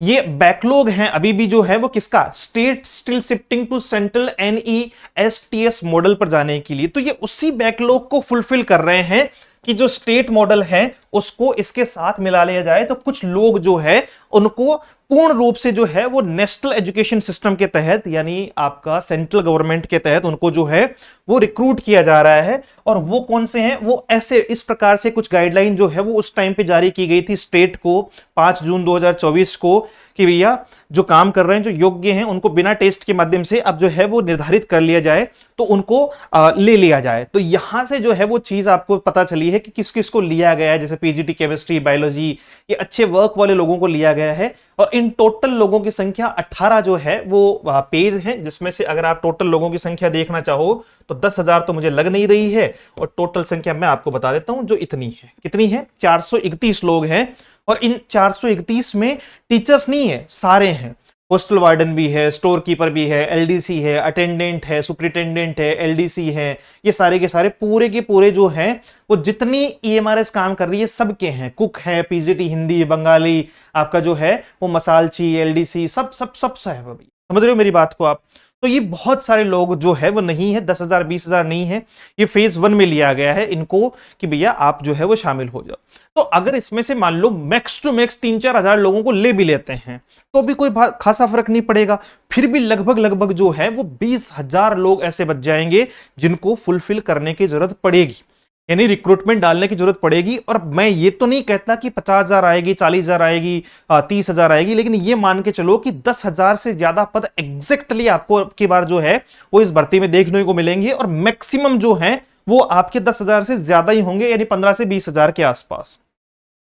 ये बैकलॉग है अभी भी जो है वो किसका? State still shifting to central NESTS model पर जाने के लिए। तो ये उसी बैकलॉग को फुलफिल कर रहे हैं कि जो स्टेट मॉडल है उसको इसके साथ मिला लिया जाए। तो कुछ लोग जो है उनको पूर्ण रूप से जो है वो नेशनल एजुकेशन सिस्टम के तहत, यानी आपका सेंट्रल गवर्नमेंट के तहत उनको जो है वो रिक्रूट किया जा रहा है। और वो कौन से हैं? वो ऐसे इस प्रकार से कुछ गाइडलाइन जो है वो उस टाइम पे जारी की गई थी स्टेट को 5 जून 2024 को, कि भैया जो काम कर रहे हैं, जो योग्य हैं, उनको बिना टेस्ट के माध्यम से अब जो है वो निर्धारित कर लिया जाए, तो उनको ले लिया जाए। तो यहां से जो है वो चीज आपको पता चली है कि किस किस को लिया गया है। जैसे पीजीटी केमिस्ट्री, बायोलॉजी, ये अच्छे वर्क वाले लोगों को लिया गया है। और इन टोटल लोगों की संख्या 18 जो है वो पेज है, जिसमें से अगर आप टोटल लोगों की संख्या देखना चाहो तो 10,000 तो मुझे लग नहीं रही है, और टोटल संख्या मैं आपको बता देता हूं जो इतनी है। कितनी है? 431 लोग हैं। और इन 431 में टीचर्स नहीं है, सारे हैं। होस्टल वार्डन भी है, स्टोर कीपर भी है, एलडीसी है, अटेंडेंट है, सुपरिटेंडेंट है, एलडीसी है, ये सारे के सारे पूरे के पूरे जो हैं वो जितनी ईएमआरएस काम कर रही है सबके हैं। कुक है, पीजीटी हिंदी, बंगाली, आपका जो है वो मसालची, एलडीसी, सब सब सब है। समझ रहे हो मेरी बात को आप? तो ये बहुत सारे लोग जो है वो नहीं है, 10,000 20,000 नहीं है, ये फेज 1 में लिया गया है इनको कि भैया आप जो है वो शामिल हो जाओ। तो अगर इसमें से मान लो मैक्स टू मैक्स 3-4 हजार लोगों को ले भी लेते हैं तो भी कोई खासा फर्क नहीं पड़ेगा। फिर भी लगभग लगभग जो है वो 20,000 लोग ऐसे बच जाएंगे जिनको फुलफिल करने की जरूरत पड़ेगी, यानी रिक्रूटमेंट डालने की जरूरत पड़ेगी। और मैं ये तो नहीं कहता कि 50,000 आएगी, 40,000 आएगी, 30,000 आएगी, लेकिन ये मान के चलो कि 10,000 से ज्यादा पद एग्जैक्टली आपको अब की बार जो है वो इस भर्ती में देखने को मिलेंगे। और मैक्सिमम जो है वो आपके 10,000 से ज्यादा ही होंगे, यानी 15 से 20,000 के आसपास।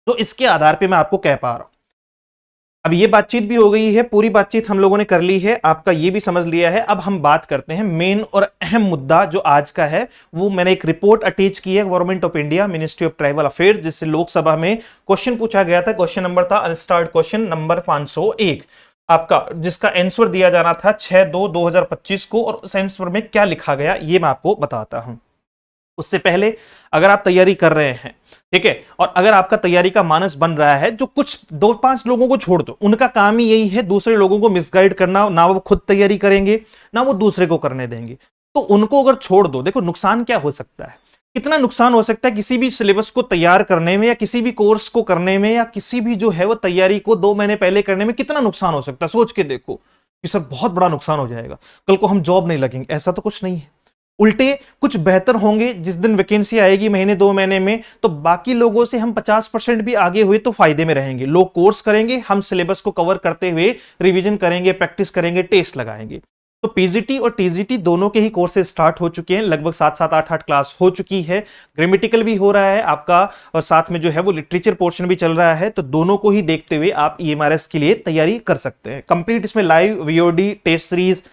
तो इसके आधार पर मैं आपको कह पा रहा हूं। अब ये बातचीत भी हो गई है, पूरी बातचीत हम लोगों ने कर ली है, आपका ये भी समझ लिया है। अब हम बात करते हैं मेन और अहम मुद्दा जो आज का है। वो मैंने एक रिपोर्ट अटैच की है government of India, ministry of tribal affairs, जिससे लोकसभा में क्वेश्चन पूछा गया था। क्वेश्चन नंबर था अनस्टार्ड क्वेश्चन नंबर 501 आपका, जिसका आंसर दिया जाना था 6/2/2025 को। और उस आंसर में क्या लिखा गया ये मैं आपको बताता हूं। उससे पहले अगर आप तैयारी कर रहे हैं, ठीक है, और अगर आपका तैयारी का मानस बन रहा है, जो कुछ 2-5 लोगों को छोड़ दो, उनका काम ही यही है दूसरे लोगों को मिसगाइड करना, ना वो खुद तैयारी करेंगे ना वो दूसरे को करने देंगे। तो उनको अगर छोड़ दो, देखो नुकसान क्या हो सकता है, कितना नुकसान हो सकता है किसी भी सिलेबस को तैयार करने में, या किसी भी कोर्स को करने में, या किसी भी जो है वो तैयारी को 2 महीने पहले करने में कितना नुकसान हो सकता है। सोच के देखो कि सर बहुत बड़ा नुकसान हो जाएगा, कल को हम जॉब नहीं लगेंगे, ऐसा तो कुछ नहीं है। उल्टे कुछ बेहतर होंगे, जिस दिन वैकेंसी आएगी महीने 2 महीने में, तो बाकी लोगों से हम 50% भी आगे हुए तो फायदे में रहेंगे। लोग कोर्स करेंगे, हम सिलेबस को कवर करते हुए रिवीजन करेंगे, प्रैक्टिस करेंगे, टेस्ट लगाएंगे। तो पीजीटी और टीजीटी दोनों के ही कोर्सेज स्टार्ट हो चुके हैं, लगभग 7-7 8-8 क्लास हो चुकी है। ग्रामेटिकल भी हो रहा है आपका, और साथ में जो है वो लिटरेचर पोर्शन भी चल रहा है। तो दोनों को ही देखते हुए आप ईएमआरएस के लिए तैयारी कर सकते हैं। कंप्लीट इसमें live VOD test series,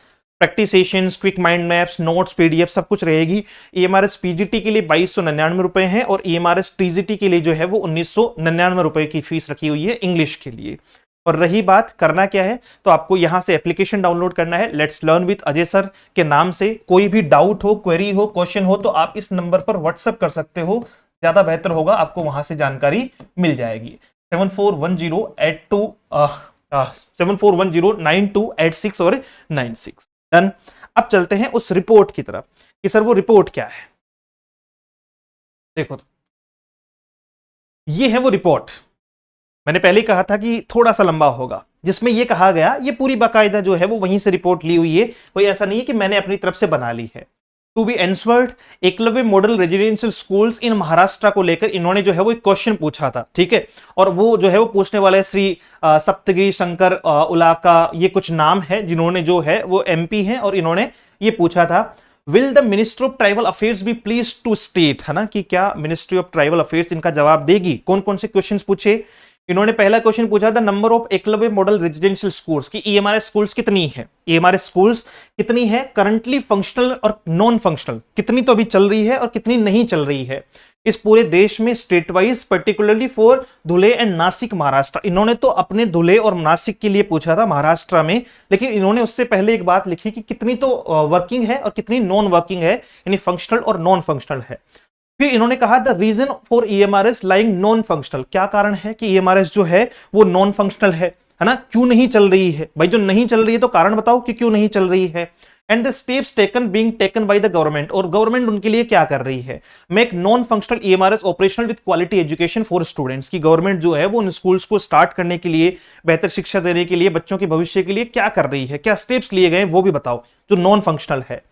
practice sessions, quick mind maps, notes, PDF सब कुछ रहेगी। ईएमआरएस पीजीटी के लिए 2299 रुपए है, और ईएमआरएस टीजीटी के लिए जो है वो 1999 रुपए की फीस रखी हुई है इंग्लिश के लिए। और रही बात करना क्या है, तो आपको यहां से एप्लीकेशन डाउनलोड करना है let's learn with Ajay sir के नाम से। कोई भी डाउट हो, क्वेरी हो, क्वेश्चन हो तो आप इस नंबर पर व्हाट्सएप कर सकते हो, ज्यादा बेहतर होगा, आपको वहां से जानकारी मिल जाएगी। 74109286 और 96 डन। अब चलते हैं उस रिपोर्ट की तरफ कि सर वो रिपोर्ट क्या है। देखो तो ये है वो रिपोर्ट, मैंने पहले ही कहा था कि थोड़ा सा लंबा होगा, जिसमें यह कहा गया, ये पूरी बाकायदा जो है वो वहीं से रिपोर्ट ली हुई है, कोई ऐसा नहीं है कि मैंने अपनी तरफ से बना ली है। To be answered Eklavya model residential schools in Maharashtra को लेकर इन्होंने जो है वो एक क्वेश्चन पूछा था, ठीक है। और वो जो है वो पूछने वाले श्री सप्तगिरी शंकर उलाका, ये कुछ नाम है जिन्होंने जो है वो एमपी हैं, और इन्होंने ये पूछा था will the ministry of tribal affairs be please to state, है ना, कि क्या मिनिस्ट्री ऑफ ट्राइबल अफेयर्स इनका जवाब देगी। कौन कौन से क्वेश्चन पूछे इन्होंने? पहला क्वेश्चन पूछा था number of Eklavya model residential schools की ईएमआरएस स्कूल्स कितनी है, ईएमआरएस स्कूल्स कितनी है, करंटली फंक्शनल और नॉन फंक्शनल, कितनी तो अभी चल रही है और कितनी नहीं चल रही है इस पूरे देश में, state wise, particularly for Dhule and Nashik Maharashtra. इन्होंने तो अपने धुले और नासिक के लिए पूछा था महाराष्ट्र में, लेकिन इन्होंने उससे पहले एक बात लिखी कि कितनी तो वर्किंग है और कितनी नॉन वर्किंग है, यानी फंक्शनल और नॉन फंक्शनल है। फिर इन्होंने कहा the reason for EMRS lying non functional, क्या कारण है कि ईएमआरएस जो है वो नॉन फंक्शनल है ना, क्यों नहीं चल रही है भाई, जो नहीं चल रही है तो कारण बताओ कि क्यों नहीं चल रही है। And the steps taken being taken by the government, और गवर्नमेंट उनके लिए क्या कर रही है। Make non functional EMRS operational with quality education for students, की गवर्नमेंट जो है वो उन स्कूल्स को स्टार्ट करने के लिए, बेहतर शिक्षा देने के लिए, बच्चों के भविष्य के लिए क्या कर रही है, क्या स्टेप्स लिए गए वो भी बताओ जो नॉन फंक्शनल है।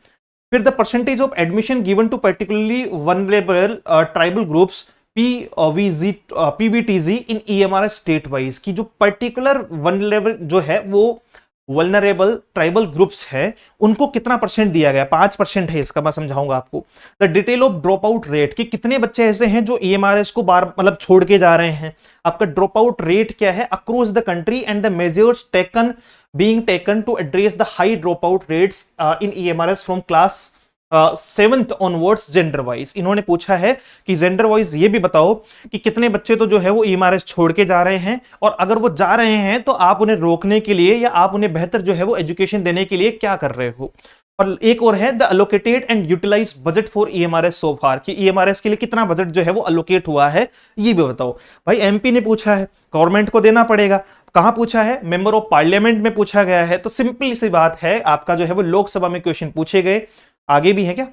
फिर the percentage of admission given to particularly vulnerable tribal groups PVTG in EMRS state wise, की जो पर्टिकुलर वनरेबल जो है वो वल्नरेबल ट्राइबल ग्रुप्स है उनको कितना परसेंट दिया गया, 5% है इसका, मैं समझाऊंगा आपको। The detail of drop out rate, कि कितने बच्चे ऐसे हैं जो ईएमआरएस को बार मतलब छोड़ के जा रहे हैं, आपका ड्रॉप आउट रेट क्या है across the country, and the measures taken being taken to address the high dropout rates in EMRS from class 7th onwards gender wise। इन्होंने पूछा है कि जेंडर वाइज ये भी बताओ कि कितने बच्चे तो जो है वो EMRS छोड़ के जा रहे हैं, और अगर वो जा रहे हैं तो आप उन्हें रोकने के लिए या आप उन्हें बेहतर जो है वो एजुकेशन देने के लिए क्या कर रहे हो। और एक और है the allocated and utilize budget for EMRS so far, कि ईएमआरएस के लिए कितना बजट जो है वो अलोकेट हुआ है, ये भी बताओ। भाई एमपी ने पूछा है, गवर्नमेंट को देना पड़ेगा। कहां पूछा है? मेंबर ऑफ पार्लियामेंट में पूछा गया है, तो सिंपल सी बात है, आपका जो है वो लोकसभा में क्वेश्चन पूछे गए, आगे भी है क्या,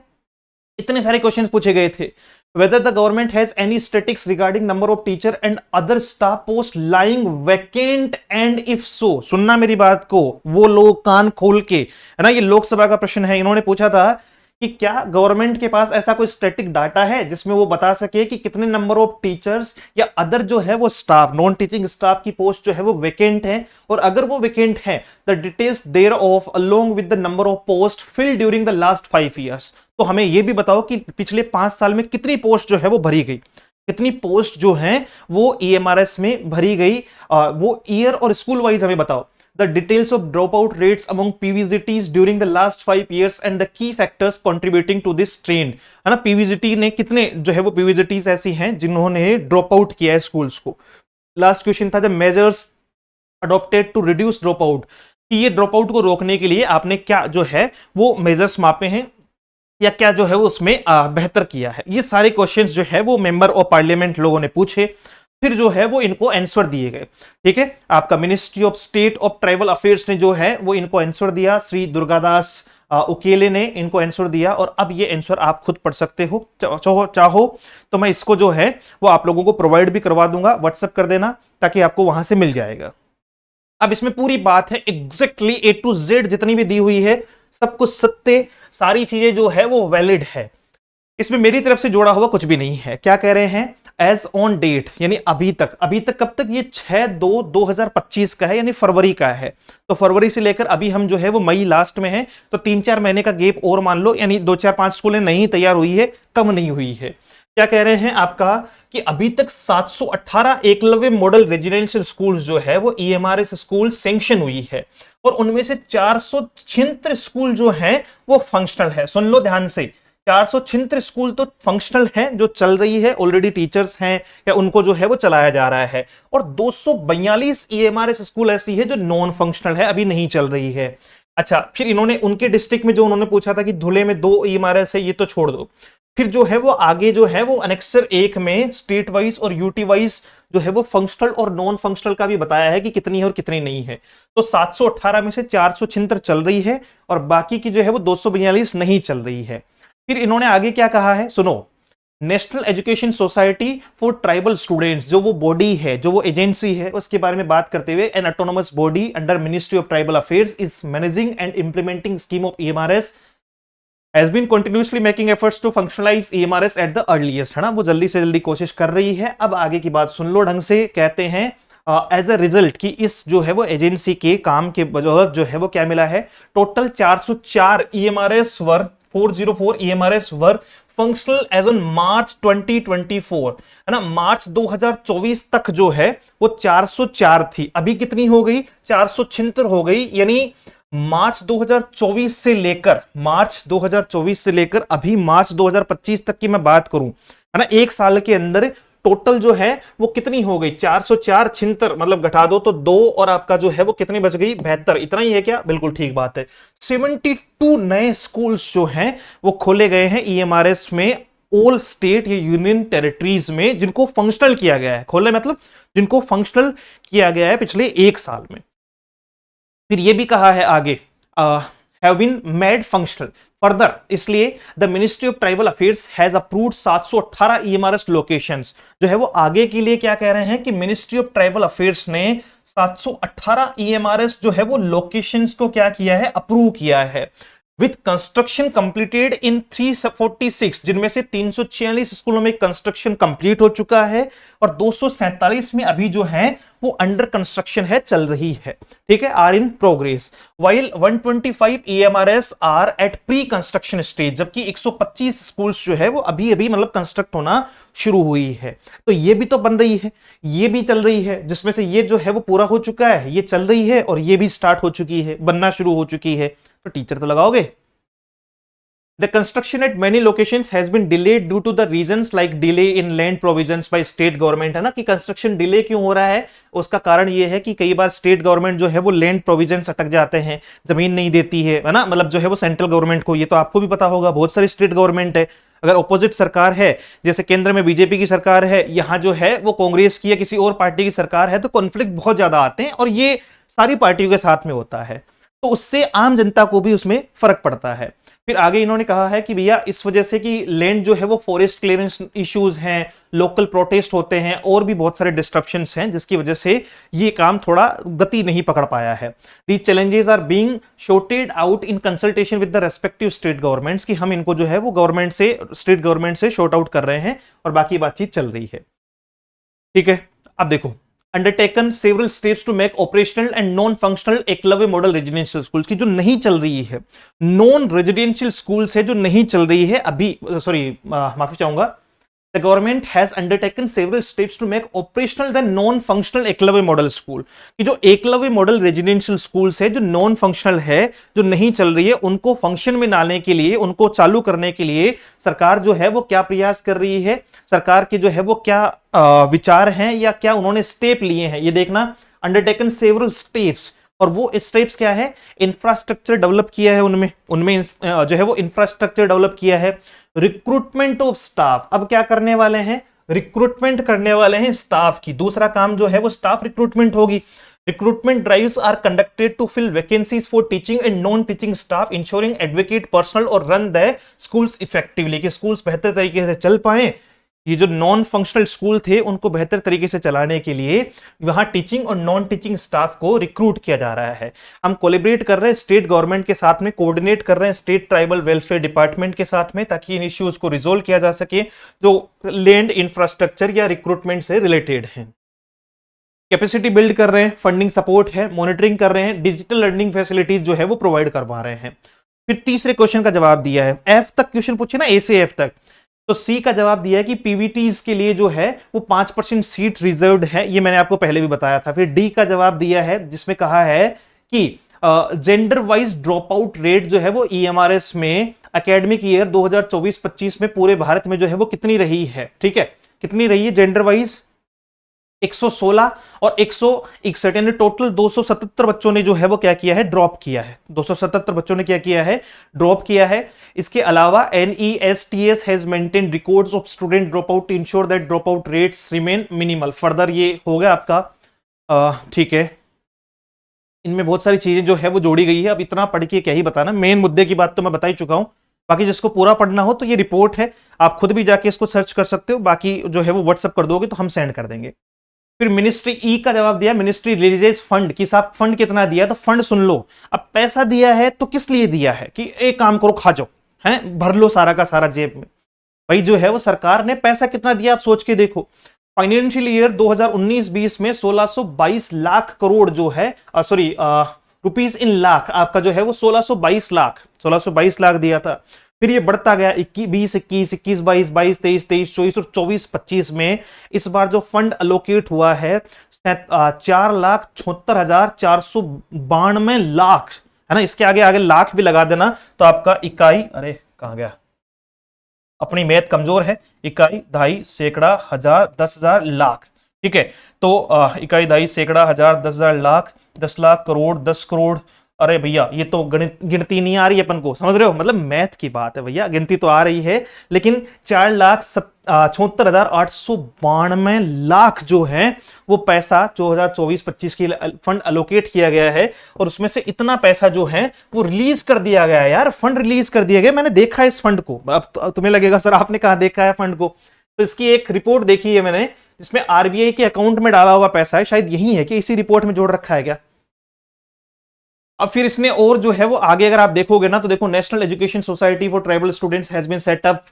इतने सारे क्वेश्चन पूछे गए थे। Whether the government has any statistics regarding number of teacher and other staff posts lying vacant, and if so, सुनना मेरी बात को, वो लोग कान खोल के, है ना, ये लोकसभा का प्रश्न है। इन्होंने पूछा था कि क्या गवर्नमेंट के पास ऐसा कोई स्टैटिक डाटा है जिसमें वो बता सके कि कितने नंबर ऑफ टीचर्स या अदर जो है वो स्टाफ, नॉन टीचिंग स्टाफ की पोस्ट जो है वो वेकेंट है, और अगर वो वेकेंट है the details there of along with the number of post fill during the last 5 years. तो हमें ये भी बताओ कि पिछले 5 साल में कितनी पोस्ट जो है वो भरी गई, कितनी पोस्ट जो है वो ईएमआरएस में भरी गई, वो ईयर और स्कूल वाइज हमें बताओ। The details of dropout rates among PVGTs during the last 5 years and the key factors contributing to this trend, है ना, PVGT ने कितने जो है वो PVGTs ऐसी हैं जिन्होंने ड्रॉप आउट किया है स्कूल्स को। लास्ट क्वेश्चन था the measures adopted to reduce drop out, कि ये ड्रॉप आउट को रोकने के लिए आपने क्या जो है वो मेजर्स मापे हैं या क्या जो है वो उसमें बेहतर किया है। ये सारे क्वेश्चंस जो है वो मेंबर ऑफ पार्लियामेंट लोगों ने पूछे, फिर जो है वो इनको आंसर दिए गए। ठीक है, आपका ministry of state of tribal affairs ने जो है वो इनको आंसर दिया, श्री दुर्गादास उकेले ने इनको आंसर दिया, और अब ये आंसर आप खुद पढ़ सकते हो, चाहो तो मैं इसको जो है वो आप लोगों को प्रोवाइड भी करवा दूंगा, व्हाट्सएप कर देना ताकि आपको वहां से मिल जाएगा। अब इसमें पूरी बात है एग्जैक्टली A to Z जितनी भी दी हुई है सब कुछ सत्य, सारी चीजें जो है वो वैलिड है, इसमें मेरी तरफ से जोड़ा हुआ कुछ भी नहीं है। क्या कह रहे हैं? एज ऑन डेट, यानी अभी तक कब तक? ये 6/2/2025 का है, यानी फरवरी का है। तो फरवरी से लेकर अभी हम जो है वो मई लास्ट में है, तो 3-4 महीने का गैप और मान लो, यानी 2-4-5 स्कूलें नहीं तैयार हुई है, कम नहीं हुई है। क्या कह रहे हैं आपका कि अभी तक 718 एकलव्य मॉडल रेजिडेंशियल स्कूल्स जो है वो ईएमआरएस स्कूल सैंक्शन हुई है, और उनमें से 476 स्कूल जो है वो फंक्शनल है। सुन लो ध्यान से, 476 स्कूल तो फंक्शनल हैं, जो चल रही है, ऑलरेडी टीचर्स हैं या उनको जो है वो चलाया जा रहा है, और 242 ईएमआरएस स्कूल ऐसी है जो नॉन फंक्शनल है, अभी नहीं चल रही है। अच्छा, फिर इन्होंने उनके डिस्ट्रिक्ट में जो उन्होंने पूछा था कि धुले में 2 ईएमआरएस है, ये तो छोड़ दो। फिर जो है वो आगे जो है वो अनेक्सर 1 में स्टेट वाइज और यूटी वाइज जो है वो फंक्शनल और नॉन फंक्शनल का भी बताया है कि कितनी है और कितनी नहीं है। तो 718 में से 476 चल रही है और बाकी की जो है वो 242 नहीं चल रही है। फिर इन्होंने आगे क्या कहा है, सुनो, national Education Society for Tribal students, जो वो बॉडी है, जो वो एजेंसी है, उसके बारे में बात करते हुए, N autonomous body under ministry of tribal affairs is managing and implementing scheme of EMRS has been continuously making efforts to functionalize EMRS at the earliest, है ना, वो जल्दी से जल्दी कोशिश कर रही है। अब आगे की बात सुन लो ढंग से, कहते हैं एज अ रिजल्ट कि इस जो है वो एजेंसी के काम के बदौलत जो है वो क्या मिला है, total 404 EMRS were 404 EMRS were functional as on March 2024, है ना, मार्च 2024 तक जो है वो 404 थी, अभी कितनी हो गई, 476 हो गई। यानी मार्च 2024 से लेकर अभी मार्च 2025 तक की मैं बात करूं, है ना, एक साल के अंदर टोटल जो है वो कितनी हो गई, 404 76, मतलब घटा दो तो 2 और आपका जो है वो कितनी बच गई, 72। इतना ही है क्या, बिल्कुल ठीक बात है। 72 नए स्कूल्स जो हैं वो खोले गए हैं ईएमआरएस में, ऑल स्टेट या यूनियन टेरिटरीज में, जिनको फंक्शनल किया गया है, खोले मतलब जिनको फंक्शनल किया गया है पिछले एक साल में। फिर ये भी कहा है आगे, have been made functional further, इसलिए the ministry of tribal affairs has approved 718 EMRS locations, जो है वो आगे के लिए क्या कह रहे हैं कि मिनिस्ट्री ऑफ ट्राइबल अफेयर्स ने 718 ईएमआरएस जो है वो लोकेशंस को क्या किया है, अप्रूव किया है, विथ कंस्ट्रक्शन कंप्लीटेड इन 346, जिनमें से 346 स्कूलों में कंस्ट्रक्शन कंप्लीट हो चुका है और 247 में अभी जो है वो अंडर कंस्ट्रक्शन है, चल रही है, ठीक है, are in progress, while 125 EMRS are at pre construction stage, जबकि 125 स्कूल्स जो है वो अभी अभी मतलब कंस्ट्रक्ट होना शुरू हुई है। तो ये भी तो बन रही है, ये भी चल रही है, जिसमें से ये जो है वो पूरा हो चुका है, ये चल रही है और ये भी स्टार्ट हो चुकी है, बनना शुरू हो चुकी है, तो टीचर तो लगाओगे। The construction at many locations has been delayed due to the reasons like delay in land provisions by state government, है ना, कि कंस्ट्रक्शन डिले क्यों हो रहा है, उसका कारण ये है कि कई बार स्टेट गवर्नमेंट जो है वो लैंड प्रोविजंस अटक जाते हैं, जमीन नहीं देती है ना, मतलब जो है वो सेंट्रल गवर्नमेंट को, ये तो आपको भी पता होगा, बहुत सारी स्टेट गवर्नमेंट है, अगर ऑपोजिट सरकार है, जैसे केंद्र में बीजेपी की सरकार है, यहां जो है वो कांग्रेस की या किसी और पार्टी की सरकार है, तो कॉन्फ्लिक्ट बहुत ज्यादा आते हैं और ये सारी पार्टियों के साथ में होता है, तो उससे आम जनता को भी उसमें फर्क पड़ता है। फिर आगे इन्होंने कहा है कि भैया इस वजह से कि लैंड जो है वो फॉरेस्ट क्लियरेंस इश्यूज हैं, लोकल प्रोटेस्ट होते हैं और भी बहुत सारे डिस्ट्रप्शंस हैं, जिसकी वजह से ये काम थोड़ा गति नहीं पकड़ पाया है। The challenges are being sorted out in consultation with the respective state governments, कि हम इनको जो है वो गवर्नमेंट से, स्टेट गवर्नमेंट से शॉर्ट आउट कर रहे हैं और बाकी बातचीत चल रही है, ठीक है। अब देखो, undertaken several steps to make operational and non functional Eklavya model residential schools, की जो नहीं चल रही है, नॉन रेजिडेंशियल स्कूल्स है जो नहीं चल रही है अभी, सॉरी माफी चाहूंगा, the government has undertaken several steps to make operational the non functional Eklavya model school, कि जो एकलव्य मॉडल रेजिडेंशियल स्कूल्स है जो नॉन फंक्शनल है, जो नहीं चल रही है, उनको फंक्शन में लाने के लिए, उनको चालू करने के लिए सरकार जो है वो क्या प्रयास कर रही है, सरकार के जो है वो क्या विचार हैं या क्या उन्होंने स्टेप लिए हैं, ये देखना, अंडरटेकन सेवरल स्टेप्स, और वो स्टेप्स क्या है, इंफ्रास्ट्रक्चर डेवलप किया है, उनमें जो है वो इंफ्रास्ट्रक्चर डेवलप किया है, रिक्रूटमेंट ऑफ स्टाफ, अब क्या करने वाले हैं, रिक्रूटमेंट करने वाले हैं स्टाफ की, दूसरा काम जो है वो स्टाफ रिक्रूटमेंट होगी। Recruitment drives are conducted to fill vacancies for teaching and non teaching staff, ensuring adequate personnel और रन द स्कूल्स इफेक्टिवली, कि स्कूल्स बेहतर तरीके से चल पाए, ये जो नॉन फंक्शनल स्कूल थे उनको बेहतर तरीके से चलाने के लिए वहां टीचिंग और नॉन टीचिंग स्टाफ को रिक्रूट किया जा रहा है। हम कोलैबोरेट कर रहे हैं स्टेट गवर्नमेंट के साथ में, कोऑर्डिनेट कर रहे हैं स्टेट ट्राइबल वेलफेयर डिपार्टमेंट के साथ में, ताकि इन इश्यूज को रिजोल्व किया जा सके जो लैंड इंफ्रास्ट्रक्चर या रिक्रूटमेंट से रिलेटेड है। कैपेसिटी बिल्ड कर रहे हैं, फंडिंग सपोर्ट है, मॉनिटरिंग कर रहे हैं, डिजिटल लर्निंग फैसिलिटीज जो है वो प्रोवाइड करवा रहे हैं। फिर तीसरे क्वेश्चन का जवाब दिया है, एफ तक क्वेश्चन पूछे ना, ए से एफ तक, तो सी का जवाब दिया है कि पीवीटीज के लिए जो है वो 5% सीट रिजर्व्ड है, ये मैंने आपको पहले भी बताया था। फिर डी का जवाब दिया है जिसमें कहा है कि gender wise drop out rate जो है वो ईएमआरएस में एकेडमिक ईयर 2024-25 में पूरे भारत में जो है वो कितनी रही है, ठीक है, कितनी रही है जेंडर वाइज, 116 और 161, यानी टोटल 277 बच्चों ने जो है वो क्या किया है, ड्रॉप किया है। 277 बच्चों ने क्या किया है, ड्रॉप किया है। इसके अलावा NESTS has maintain records of student drop out to ensure that drop out rates remain minimal. Further ये हो गया आपका, ठीक है, इनमें बहुत सारी चीजें जो है वो जोड़ी गई है। अब इतना पढ़ के क्या ही बताना, मेन मुद्दे की बात तो मैं बता ही चुका हूं। बाकी जिसको पूरा पढ़ना हो तो ये रिपोर्ट है, आप खुद भी जाके इसको सर्च कर सकते हो, बाकी जो है वो व्हाट्सअप कर दोगे तो हम सेंड कर देंगे। फिर मिनिस्ट्री ई का जवाब दिया, मिनिस्ट्री रिलीजेस फंड कि साहब फंड कितना दिया, तो फंड सुन लो। अब पैसा दिया है तो किस लिए दिया है, कि एक काम करो, खा जाओ, हैं, भर लो सारा का सारा जेब में। भाई जो है वो सरकार ने पैसा कितना दिया आप सोच के देखो। फाइनेंशियल ईयर 2019-20 में 1622 लाख करोड़ जो है, सॉरी रुपीस इन लाख, आपका जो है वो 1622 लाख दिया था। फिर ये बढ़ता गया 20, 21, 22, 22, 23, 24 और 24-25 में इस बार जो फंड अलोकेट हुआ है 4,76,492 लाख, है ना। इसके आगे आगे लाख भी लगा देना तो आपका इकाई, अरे कहां गया, अपनी मैथ कमजोर है, इकाई, दहाई, सैकड़ा, हजार, 10,000, लाख, ठीक है। तो इकाई, दहाई, सैकड़ा, हजार, 10,000, लाख, 10 लाख, करोड़, 10 करोड़। अरे भैया ये तो गिनती नहीं आ रही है अपन को, समझ रहे हो, मतलब मैथ की बात है भैया, गिनती तो आ रही है लेकिन 4,76,892 लाख जो है वो पैसा 2024-25 के फंड अलोकेट किया गया है। और उसमें से इतना पैसा जो है वो रिलीज कर दिया गया है यार, फंड रिलीज कर दिया गया। मैंने देखा है इस फंड को। अब तुम्हें लगेगा सर आपने कहां देखा है फंड को, तो इसकी एक रिपोर्ट देखी है मैंने जिसमें आरबीआई के अकाउंट में डाला हुआ पैसा है, शायद यही है कि इसी रिपोर्ट में जोड़ रखा है क्या। अब फिर इसने और जो है वो आगे अगर आप देखोगे ना तो देखो, National Education Society for Tribal Students has been set up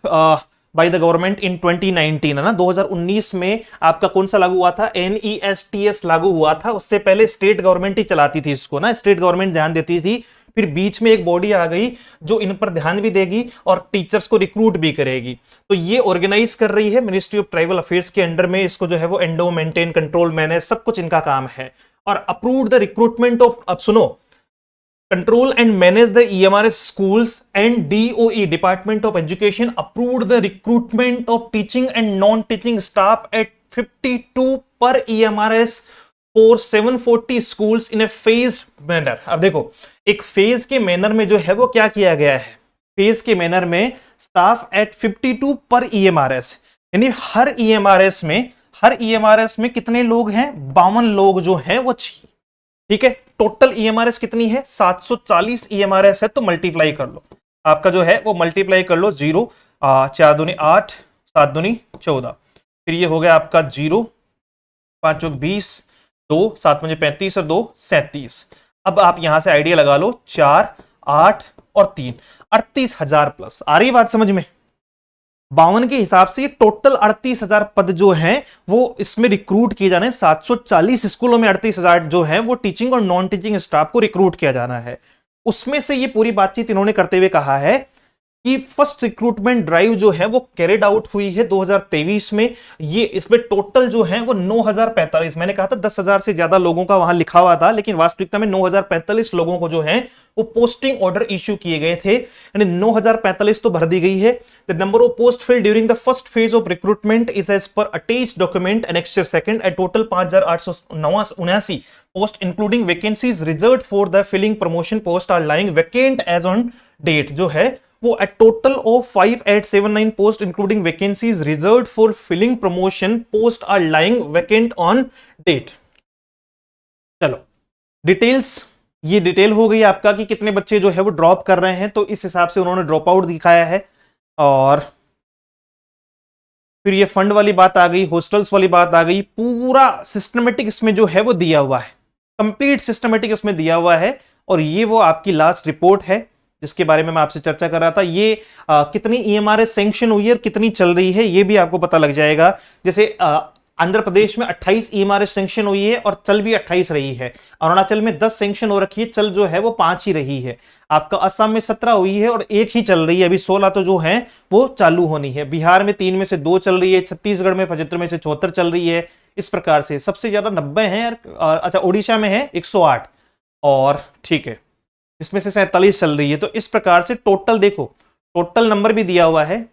by the government in 2019, है ना। 2019 में आपका कौन सा लागू हुआ था, NESTS लागू हुआ था। उससे पहले स्टेट गवर्नमेंट ही चलाती थी इसको ना, स्टेट गवर्नमेंट ध्यान देती थी। फिर बीच में एक बॉडी आ गई जो इन पर ध्यान भी देगी और टीचर्स को रिक्रूट भी करेगी। तो ये ऑर्गेनाइज कर रही है मिनिस्ट्री ऑफ ट्राइबल अफेयर्स के अंडर में। इसको जो है वो एंडो, मेंटेन, कंट्रोल, मैनेज, सब कुछ इनका काम है। और अप्रूव द रिक्रूटमेंट ऑफ, अब सुनो, control and manage the EMRS schools, and DOE Department of Education approved the recruitment of teaching and non-teaching staff at 52 per EMRS for 740 schools in a phased manner। अब देखो, एक phase के manner में जो है वो क्या किया गया है, फेज के मैनर में स्टाफ एट 52 पर EMRS, यानी हर EMRS में कितने लोग हैं, 52 लोग जो हैं वो चाहिए, ठीक है। टोटल EMRS कितनी है, 740 EMRS है, तो मल्टीप्लाई कर लो, आपका जो है वो मल्टीप्लाई कर लो, 0, 4 दूनी 8, 7 दूनी 14, फिर ये हो गया आपका 0, 5 चौक 20, 2, 7 पंजे 35 और 2 37। अब आप यहां से आइडिया लगा लो, 4, 8 और 3, 38,000 प्लस। आ रही बात समझ में। 52 के हिसाब से ये टोटल 38,000 पद जो हैं वो इसमें रिक्रूट किए जाने हैं। 740 स्कूलों में 38,000 जो हैं वो टीचिंग और नॉन टीचिंग स्टाफ को रिक्रूट किया जाना है। उसमें से ये पूरी बातचीत इन्होंने करते हुए कहा है कि फर्स्ट रिक्रूटमेंट ड्राइव जो है वो कैरिड आउट हुई है 2023 में। ये इसमें टोटल जो है वो 9,045, मैंने कहा था 10,000 से ज्यादा लोगों का वहां लिखा हुआ था, लेकिन वास्तविकता में 9,045 लोगों को जो है वो पोस्टिंग ऑर्डर इश्यू किए गए थे, यानी 9,045 तो भर दी गई है। The number of post filled during the first phase of recruitment is as per attached document annexure second at total 5,879 post including vacancies reserved for the filling promotion post are lying vacant as on date, जो है वो a total of 5,879 post including vacancies reserved for filling promotion post are lying vacant on date। चलो details, ये detail हो गई आपका कि कितने बच्चे जो है वो ड्रॉप कर रहे हैं, तो इस हिसाब से उन्होंने ड्रॉप आउट दिखाया है। और फिर ये फंड वाली बात आ गई, हॉस्टल्स वाली बात आ गई, पूरा सिस्टमेटिक इसमें जो है वो दिया हुआ है, कंप्लीट सिस्टमेटिक इसमें दिया हुआ है। और ये वो आपकी लास्ट रिपोर्ट है जिसके बारे में मैं आपसे चर्चा कर रहा था। ये कितनी EMRS सैंक्शन हुई है और कितनी चल रही है ये भी आपको पता लग जाएगा। जैसे आंध्र प्रदेश में 28 EMRS सैंक्शन हुई है और चल भी 28 रही है। अरुणाचल में 10 सैंक्शन हो रखी है, चल जो है वो 5 ही रही है। आपका असम में 17 हुई है और 1 ही चल रही है, अभी 16 तो जो है वो चालू होनी है। बिहार में 3 में से 2 चल रही है, छत्तीसगढ़ में 75 में से 74 चल रही है। इस प्रकार से सबसे ज्यादा 90 है, अच्छा उड़ीसा में है 108, और ठीक है इसमें से 47 चल रही है। तो इस प्रकार से टोटल देखो, टोटल नंबर भी दिया हुआ है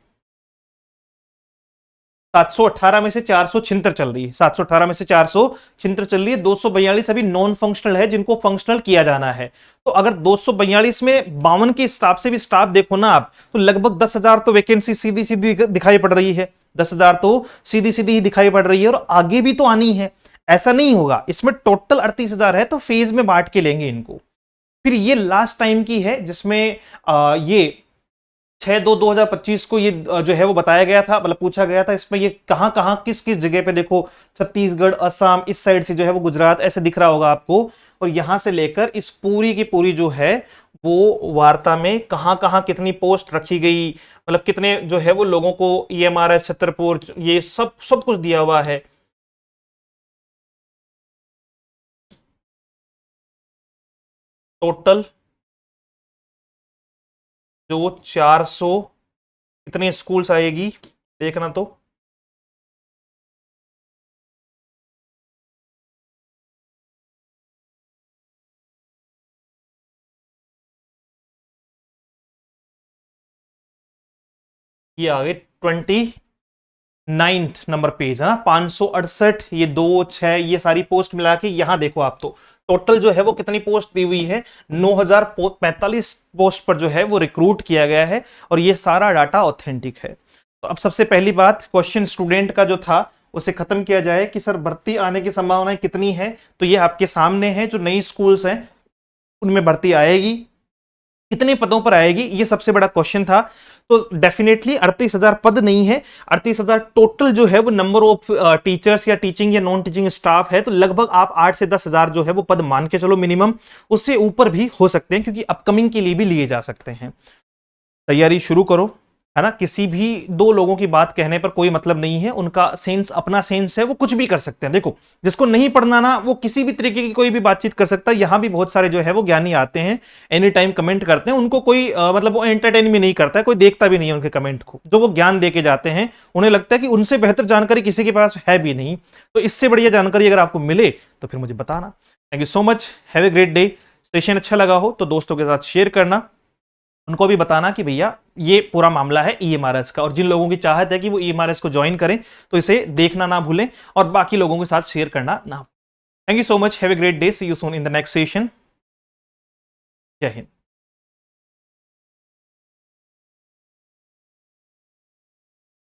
718 में से 476 चल रही है, 718 में से 476 चल रही है। 242 अभी नॉन फंक्शनल है जिनको फंक्शनल किया जाना है। तो अगर 242 में 52 के स्टाफ से भी स्टाफ देखो ना आप, तो लगभग 10,000 तो वैकेंसी सीधी सीधी दिखाई पड़ रही है, 10,000 तो सीधी सीधी ही दिखाई पड़ रही है, और आगे भी तो आनी है। ऐसा नहीं होगा, इसमें टोटल 38,000 है तो फेज में बांट के लेंगे इनको। फिर ये लास्ट टाइम की है जिसमें ये 6/2/2025 को ये जो है वो बताया गया था, मतलब पूछा गया था, इसमें ये कहां कहां किस किस जगह पे देखो, छत्तीसगढ़, असम, इस साइड से जो है वो गुजरात, ऐसे दिख रहा होगा आपको। और यहां से लेकर इस पूरी की पूरी जो है वो वार्ता में कहां कहां कितनी पोस्ट रखी गई, मतलब कितने जो है वो लोगों को ईएमआरएस, छतरपुर, ये सब सब कुछ दिया हुआ है। टोटल जो 400 कितने स्कूल्स आएगी देखना तो। ये आ गए 29th नंबर पेज है ना, 568, ये 2, 6, ये सारी पोस्ट मिला के यहां देखो आप, तो टोटल जो है वो कितनी पोस्ट दी हुई है, 9,045 पोस्ट पर जो है वो रिक्रूट किया गया है, और ये सारा डाटा ऑथेंटिक है। तो अब सबसे पहली बात, क्वेश्चन स्टूडेंट का जो था उसे खत्म किया जाए कि सर भर्ती आने की संभावनाएं कितनी है। तो ये आपके सामने है, जो नई स्कूल्स हैं उनमें भर्ती आएगी, कितने पदों पर आएगी, ये सबसे बड़ा क्वेश्चन था। तो डेफिनेटली 38,000 पद नहीं है, 38,000 टोटल जो है वो नंबर ऑफ टीचर्स या टीचिंग या नॉन टीचिंग स्टाफ है। तो लगभग आप 8 से 10,000 जो है वो पद मान के चलो मिनिमम, उससे ऊपर भी हो सकते हैं क्योंकि अपकमिंग के लिए भी लिए जा सकते हैं। तैयारी शुरू करो, है ना। किसी भी दो लोगों की बात कहने पर कोई मतलब नहीं है, उनका सेंस अपना सेंस है, वो कुछ भी कर सकते हैं। देखो, जिसको नहीं पढ़ना ना, वो किसी भी तरीके की कोई भी बातचीत कर सकता है। यहां भी बहुत सारे जो है वो ज्ञानी आते हैं, एनी टाइम कमेंट करते हैं, उनको कोई मतलब वो एंटरटेन भी नहीं करता है, कोई देखता भी नहीं है उनके कमेंट को, जो वो ज्ञान दे के जाते हैं। उन्हें लगता है कि उनसे बेहतर जानकारी किसी के पास है भी नहीं। तो इससे बढ़िया जानकारी अगर आपको मिले तो फिर मुझे बताना। Thank you so much, have a great day. Session अच्छा लगा हो तो दोस्तों के साथ शेयर करना, उनको भी बताना कि भैया ये पूरा मामला है ईएमआरएस का, और जिन लोगों की चाहत है कि वो ईएमआरएस को ज्वाइन करें तो इसे देखना ना भूलें और बाकी लोगों के साथ शेयर करना ना। Thank you so much, have a great day, see you soon in the next session. जय हिंद।